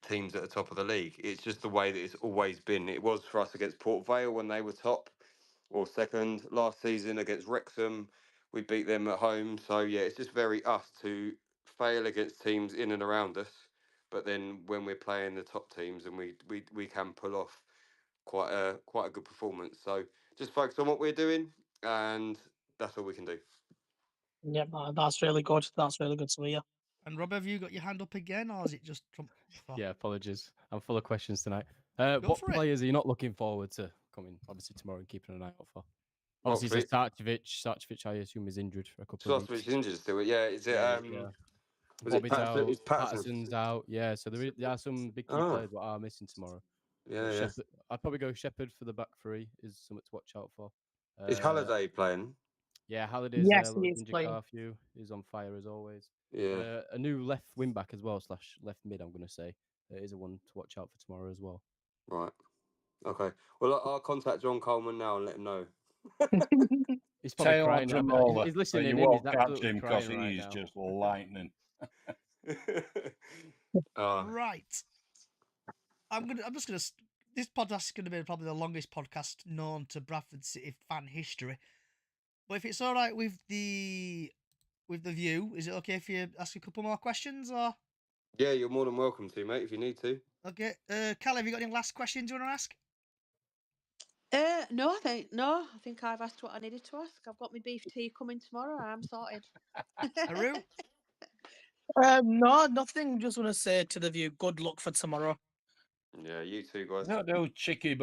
teams at the top of the league. It's just the way that it's always been. It was for us against Port Vale when they were top or second. Last season against Wrexham, we beat them at home. So yeah, it's just very us to fail against teams in and around us. But then when we're playing the top teams, and we can pull off quite a good performance. So just focus on what we're doing, and that's all we can do. Yeah, that's really good. That's really good to hear. And Rob, have you got your hand up again, or is it just Trump? Yeah, apologies. I'm full of questions tonight. Go What for it. players are you not looking forward to coming, obviously, tomorrow and keeping an eye out for? Obviously, What, it's Sarcevic, I assume, is injured for a couple of weeks. Sarcevic injured still? Yeah. Is it? Yeah. Was it Bobby's Patterson? out, It's Patterson. Patterson's out. Yeah, so there are some big key Oh. players that are missing tomorrow. Yeah, But yeah. I'd probably go Shepherd for the back 3 is something to watch out for. Is Halliday playing? Yeah, Halliday's Yes, little he is ginger playing. Carthew is on fire as always. Yeah. A new left wing back as well, / left mid, I'm going to say. Is a one to watch out for tomorrow as well. Right. Okay. Well, I'll contact John Coleman now and let him know. He's probably Taylor crying. Dramola, He's so listening you in. won't He's catch absolutely him crying because right he's now. just lightning. Right. I'm just gonna. This podcast is gonna be probably the longest podcast known to Bradford City fan history. But if it's all right with the view, is it okay if you ask a couple more questions, or? Yeah, you're more than welcome to, mate, if you need to. Okay, Callie, have you got any last questions you want to ask? No, I think I've asked what I needed to ask. I've got my beef tea coming tomorrow. I'm sorted. Haru? No, nothing. Just want to say to the view, good luck for tomorrow. Yeah, you too, guys. They don't do chicken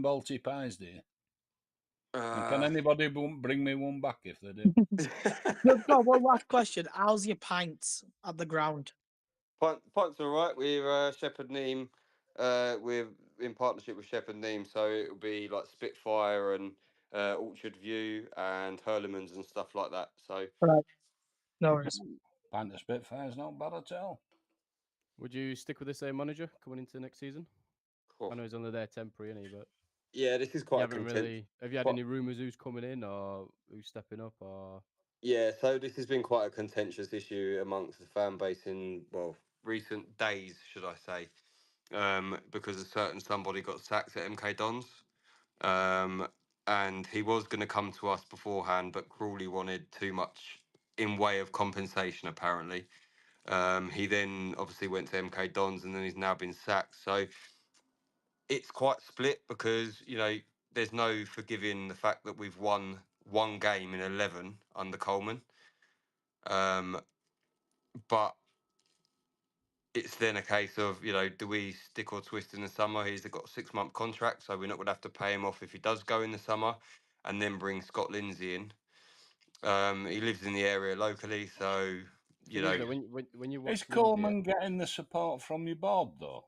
balti pies, do you? And can Uh, anybody bring me one back if they do? Just got one last question. How's your pints at the ground? Pints all right. We're Shepherd Neame. We're in partnership with Shepherd Neame, so it'll be like Spitfire and Orchard View and Hurlemans and stuff like that. So Right. No worries. Pint of Spitfire's not bad at all. Would you stick with the same manager coming into next season? cool. I know he's only there temporary, isn't he? But Yeah, this is you quite a haven't content. really. Have you had Quite- any rumours who's coming in or who's stepping up or? Yeah, so this has been quite a contentious issue amongst the fan base in, well, recent days, should I say, because a certain somebody got sacked at MK Dons. And he was going to come to us beforehand, but Crawley wanted too much in way of compensation, apparently. He then obviously went to MK Dons, and then he's now been sacked. So it's quite split because, there's no forgiving the fact that we've won one game in 11 under Coleman. But it's then a case of, do we stick or twist in the summer? He's got a 6-month contract, so we're not going to have to pay him off if he does go in the summer, and then bring Scott Lindsay in. He lives in the area locally, so Thing is, though, when you Is watch Lindsay, Coleman getting the support from your board, though?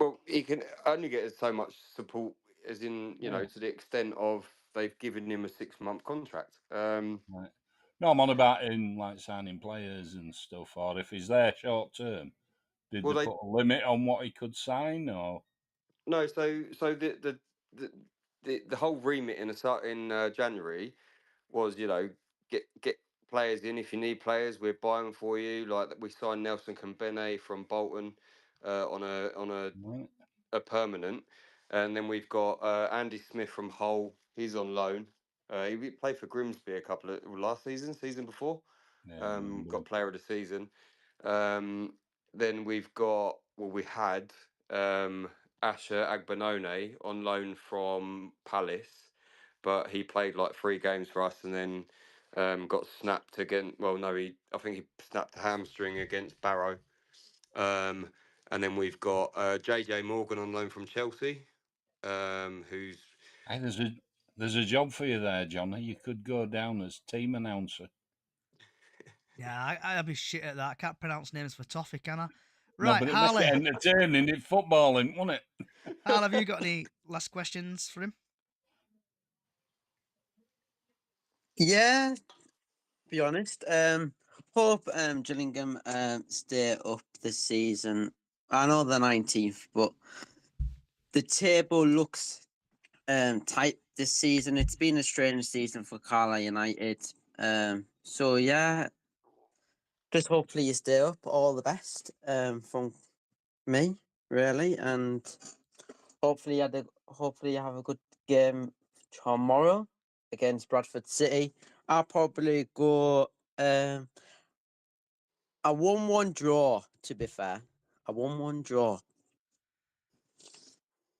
well, he can only get so much support, as in, Yeah. to the extent of they've given him a 6-month contract. Right. No, I'm on about in like signing players and stuff, or if he's there short term, did Well, they they put a limit on what he could sign, or no, so the whole remit in January was, get players in. If you need players, we're buying for you. Like we signed Nelson Kambene from Bolton on right? a permanent, and then we've got Andy Smith from Hull. He's on loan. He played for Grimsby a couple of last season before. Yeah, I remember. Got player of the season. Then we had Asher Agbenone on loan from Palace, but he played like 3 games for us and then got snapped again. Well, no, I think he snapped a hamstring against Barrow. And then we've got JJ Morgan on loan from Chelsea, who's Hey, there's a job for you there, Johnny. You could go down as team announcer. Yeah, I'd be shit at that. I can't pronounce names for toffee, can I? No, Right, but it'd make Harley. it entertaining. It's footballing, wouldn't it? Harley, have you got any last questions for him? Yeah, be honest. Hope Gillingham stay up this season. I know the 19th, but the table looks tight this season. It's been a strange season for Carlisle United. So yeah, just hopefully you stay up. All the best from me, really, and hopefully you have a good game tomorrow against Bradford City. I'll probably go a 1-1 draw, to be fair. A 1-1 draw.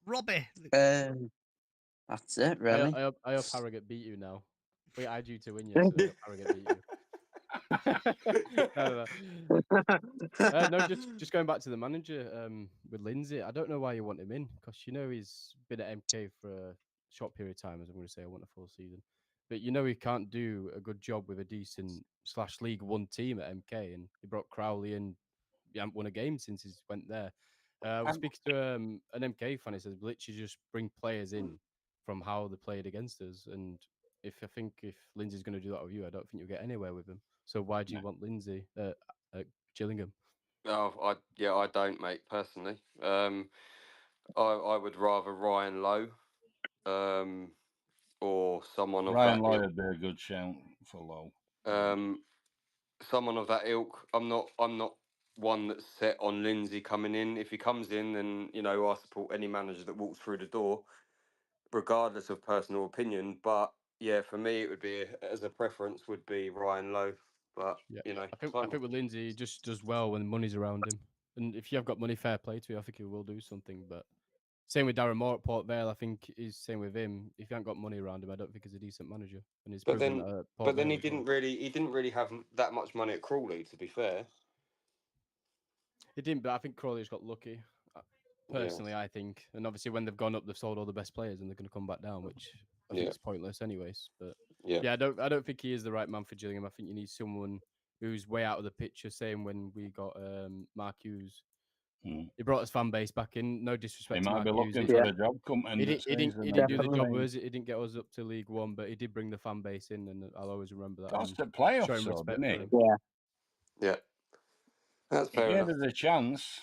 Robbie. That's it, really. I hope Harrogate beat you now. Wait, I do to win you, so I hope Harrogate beat you. No. No, just going back to the manager with Lindsay. I don't know why you want him in, because he's been at MK for a short period of time, as I'm going to say. I want a full season, but he can't do a good job with a decent / League One team at MK, and he brought Crowley in. He hasn't won a game since he went there. I was speaking to an MK fan. He says literally just bring players in from how they played against us, and if Lindsay's going to do that with you, I don't think you'll get anywhere with him. So why do you want Lindsay at Gillingham? I don't, mate. Personally, I would rather Ryan Lowe, or someone of Ryan that Lowe ilk. would be a good shout for Lowe. Someone of that ilk. I'm not one that's set on Lindsay coming in. If he comes in, then I support any manager that walks through the door, regardless of personal opinion. But yeah, for me, it would be as a preference would be Ryan Lowe. But I think with Lindsay, he just does well when money's around him, and if you have got money, fair play to you. I think he will do something. But same with Darren Moore at Port Vale. I think he's same with him. If you haven't got money around him, I don't think he's a decent manager. And he's proven that at Port Vale he as well. didn't really have that much money at Crawley, to be fair. He didn't, but I think Crawley's got lucky. Personally, I think, and obviously when they've gone up, they've sold all the best players, and they're going to come back down, which I think is pointless, anyways. But I don't think he is the right man for Gillingham. I think you need someone who's way out of the picture. Same when we got Mark Hughes. He brought his fan base back in. No disrespect He to might Mark be Hughes. looking for the job come end of season. He didn't do the job. He didn't get us up to League One, but he did bring the fan base in, and I'll always remember that. That's the playoffs, showing so, respect didn't for he? him. Yeah, that's He fair gave enough. us a chance.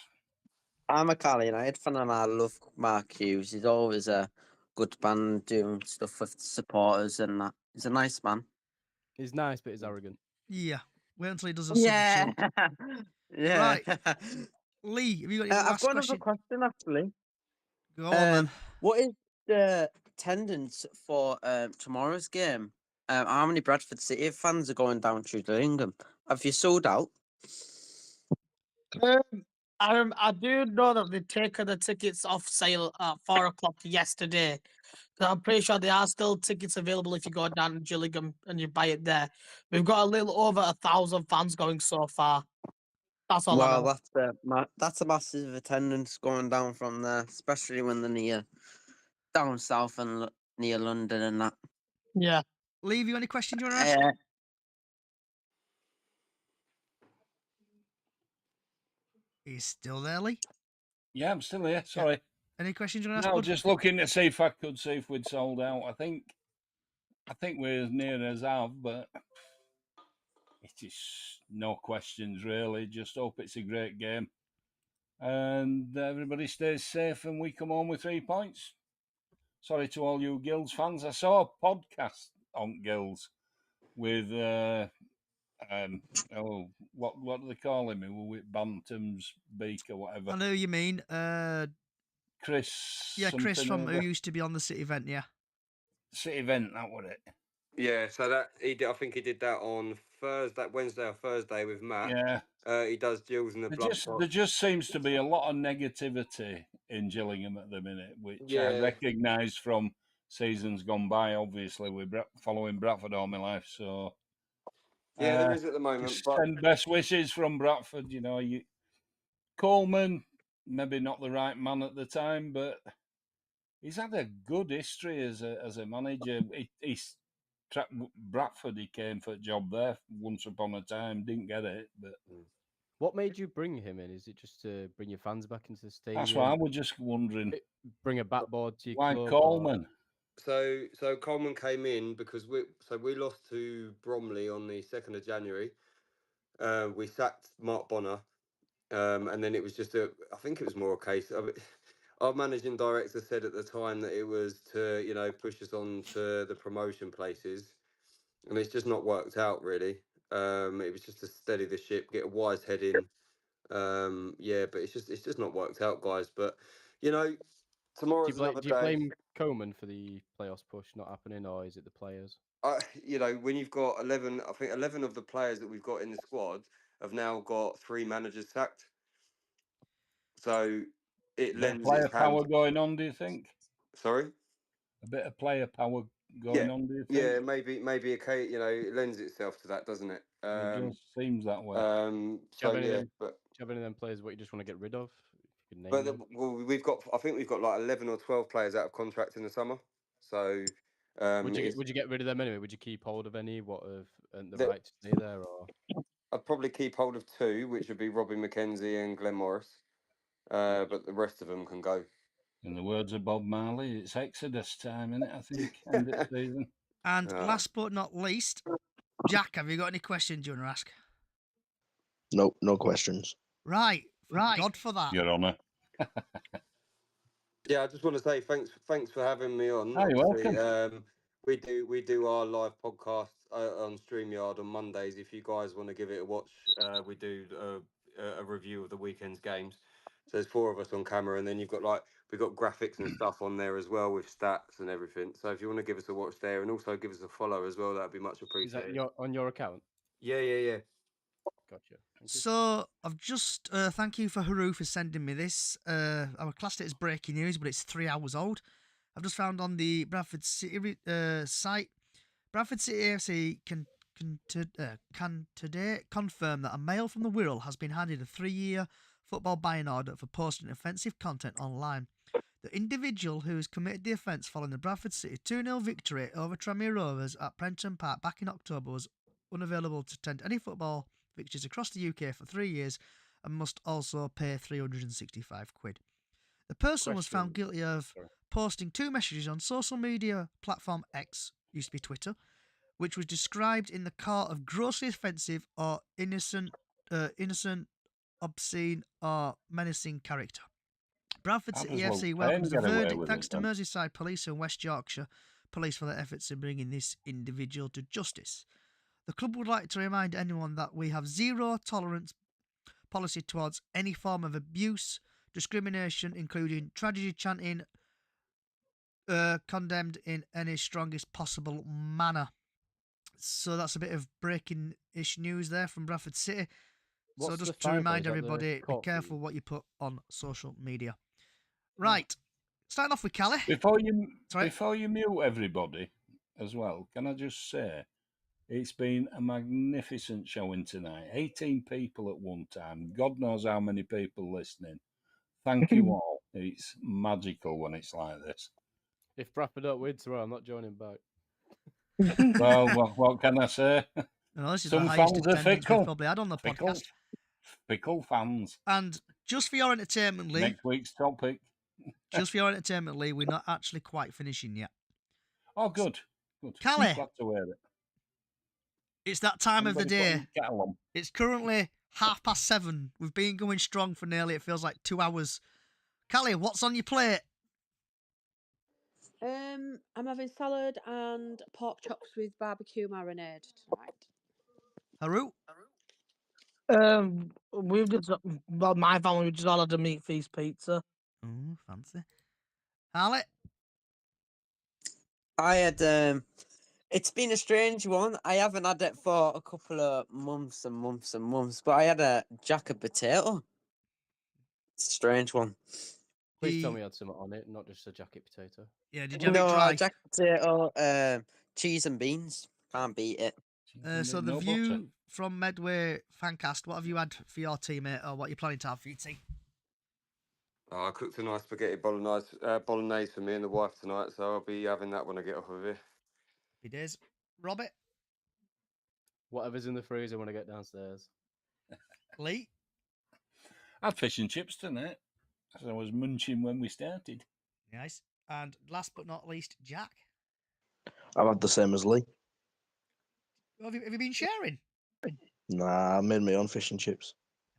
I'm a Carlisle United fan and I love Mark Hughes. He's always a good man doing stuff with supporters and that. He's a nice man. He's nice, but he's arrogant. Yeah. Wait until he does a substitute. Yeah. Right. Lee, have you got any I've last got another question? question actually. Go on then. What is the attendance for tomorrow's game? How many Bradford City fans are going down to Gillingham? Have you sold out? I do know that they've taken the tickets off sale at 4 o'clock yesterday. So I'm pretty sure there are still tickets available if you go down to Gillingham and you buy it there. We've got a little over 1,000 fans going so far. That's all I Well, know. that's a massive attendance going down from there, especially when they're near down south and near London and that. Yeah. Lee, have you got any questions you want to ask? He's still there, Lee? Yeah, I'm still here. Sorry. Any questions you want to ask? No, Bud? just looking to see if I could see if we'd sold out. I think we're as near as have, but it is no questions really. Just hope it's a great game, and everybody stays safe, and we come home with 3 points. Sorry to all you Gills fans. I saw a podcast on Gills with what do they call him? With Bantam's Beak or whatever. I know who you mean. Chris. Yeah, Chris from something who other. used to be on the City event. Yeah. City event, that was it. Yeah, so that he did. I think he did that on Wednesday or Thursday with Matt. Yeah. He does Jills in the blood. There just seems to be a lot of negativity in Gillingham at the minute, which I Yeah. recognise from seasons gone by. Obviously, we're following Bradford all my life, so Yeah, there is at the moment. just But send best wishes from Bradford. You know, Coleman, maybe not the right man at the time, but he's had a good history as a manager. He's Bradford. He came for a job there once upon a time, didn't get it, but. What made you bring him in? Is it just to bring your fans back into the stadium? That's what I was just wondering. Bring a backboard to your Why club? Coleman? So Coleman came in because we lost to Bromley on the 2nd of January. We sacked Mark Bonner, and then it was just I think it was more a case of it. Our managing director said at the time that it was to push us on to the promotion places, and it's just not worked out really. It was just to steady the ship, get a wise head in. But it's just not worked out, guys. But tomorrow's another day. Do you blame Coleman for the playoffs push not happening, or is it the players? When you've got 11, I think 11 of the players that we've got in the squad have now got 3 managers sacked. So it lends player its power hand. going on, do you think? Sorry? A bit of player power going on, do you think? Yeah, maybe it lends itself to that, doesn't it? It just seems that way. Do you have any of them players what you just want to get rid of? If you could name them. I think we've got like 11 or 12 players out of contract in the summer. So would you get rid of them anyway? Would you keep hold of any what have earned the right to stay there, or? I'd probably keep hold of 2, which would be Robin McKenzie and Glenn Morris. But the rest of them can go. In the words of Bob Marley, it's Exodus time, isn't it? I think end of season. And last but not least, Jack, have you got any questions you want to ask? Nope, no questions. Right. God for that. Your Honour. Yeah, I just want to say thanks for having me on. Oh, you're welcome. We do our live podcast on StreamYard on Mondays. If you guys want to give it a watch, we do a review of the weekend's games. So there's 4 of us on camera, and then we've got graphics and stuff on there as well with stats and everything. So if you want to give us a watch there, and also give us a follow as well, that'd be much appreciated. Is that on your account? Yeah. Gotcha. So I've just thank you for Haru for sending me this. I classed it as breaking news, but it's 3 hours old. I've just found on the Bradford City site, Bradford City AFC can today confirm that a male from the Wirral has been handed a 3-year football ban order for posting offensive content online. The individual who has committed the offence following the Bradford City 2-0 victory over Tranmere Rovers at Prenton Park back in October was unavailable to attend any football fixtures across the UK for 3 years and must also pay £365. The person was found guilty of posting 2 messages on social media platform X, used to be Twitter, which was described in the court of grossly offensive or innocent, obscene or menacing character. Bradford City FC welcomes the verdict thanks to Merseyside Police and West Yorkshire Police for their efforts in bringing this individual to justice. The club would like to remind anyone that we have zero tolerance policy towards any form of abuse, discrimination, including tragedy chanting, condemned in any strongest possible manner. So that's a bit of breaking-ish news there from Bradford City. So What's the just to fine for? remind Is that the everybody, be court careful fee? what you put on social media. Right, starting off with Callie. Before you Sorry. mute everybody as well, can I just say it's been a magnificent showing tonight. 18 people at one time. God knows how many people listening. Thank you all. It's magical when it's like this. If Bradford don't win tomorrow, I'm not joining back. Well, what can I say? No, this is Some the highest fans are attendance we've fickle. probably had on the podcast. Fickle fans. And just for your entertainment, Lee. Next week's topic. Just for your entertainment, Lee, we're not actually quite finishing yet. Oh, good. Good. Callie. Glad to hear it. It's that time of the day. Kettle on. It's currently 7:30. We've been going strong for nearly, it feels like 2 hours. Callie, what's on your plate? I'm having salad and pork chops with barbecue marinade tonight. Haru? We've just my family we just all had a meat feast pizza. Oh, fancy. Harley? I had it's been a strange one. I haven't had it for a couple of months and months and months, but I had a jacket potato. It's a strange one. Please tell me you had something on it, not just a jacket potato. Yeah, did you have it dry? Jacket potato, cheese and beans. Can't beat it. So the view from Medway Fancast, what have you had for your teammate, or what you're planning to have for your team? Oh, I cooked a nice spaghetti bolognese for me and the wife tonight, so I'll be having that when I get off of here. Happy days. Robert? Whatever's in the freezer when I get downstairs. Lee? I had fish and chips tonight, as I was munching when we started. Nice. And last but not least, Jack? I've had the same as Lee. Have you been sharing? Nah, I made my own fish and chips.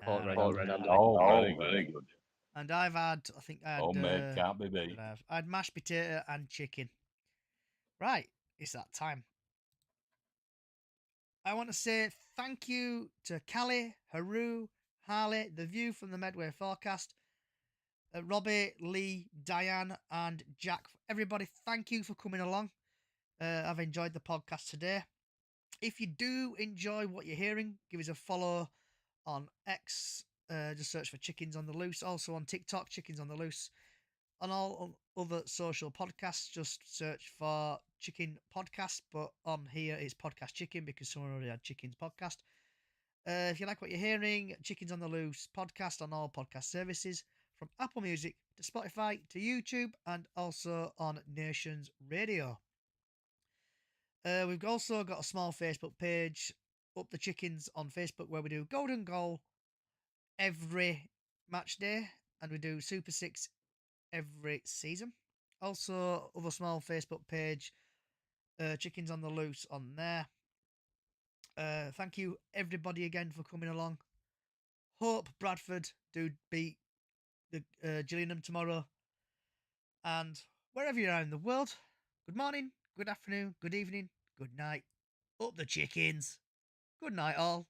Very good. And I've had, I think I had... Homemade can't be beat. I had mashed potato and chicken. Right, it's that time. I want to say thank you to Callie, Haru, Harley, The View from the Medway Forecast, Robbie, Lee, Diane, and Jack. Everybody, thank you for coming along. I've enjoyed the podcast today. If you do enjoy what you're hearing, give us a follow on X. Just search for Chickens on the Loose. Also on TikTok, Chickens on the Loose. On all other social podcasts, just search for Chicken Podcast. But on here, it's Podcast Chicken because someone already had Chickens Podcast. If you like what you're hearing, Chickens on the Loose podcast on all podcast services, from Apple Music to Spotify to YouTube, and also on Nations Radio. We've also got a small Facebook page, Up the Chickens, on Facebook, where we do Golden Goal every match day, and we do Super 6 every season. Also, other small Facebook page, Chickens on the Loose on there. Thank you everybody again for coming along. Hope Bradford do beat the Gillingham tomorrow. And wherever you are in the world, good morning, good afternoon, good evening, good night. Up the chickens. Good night all.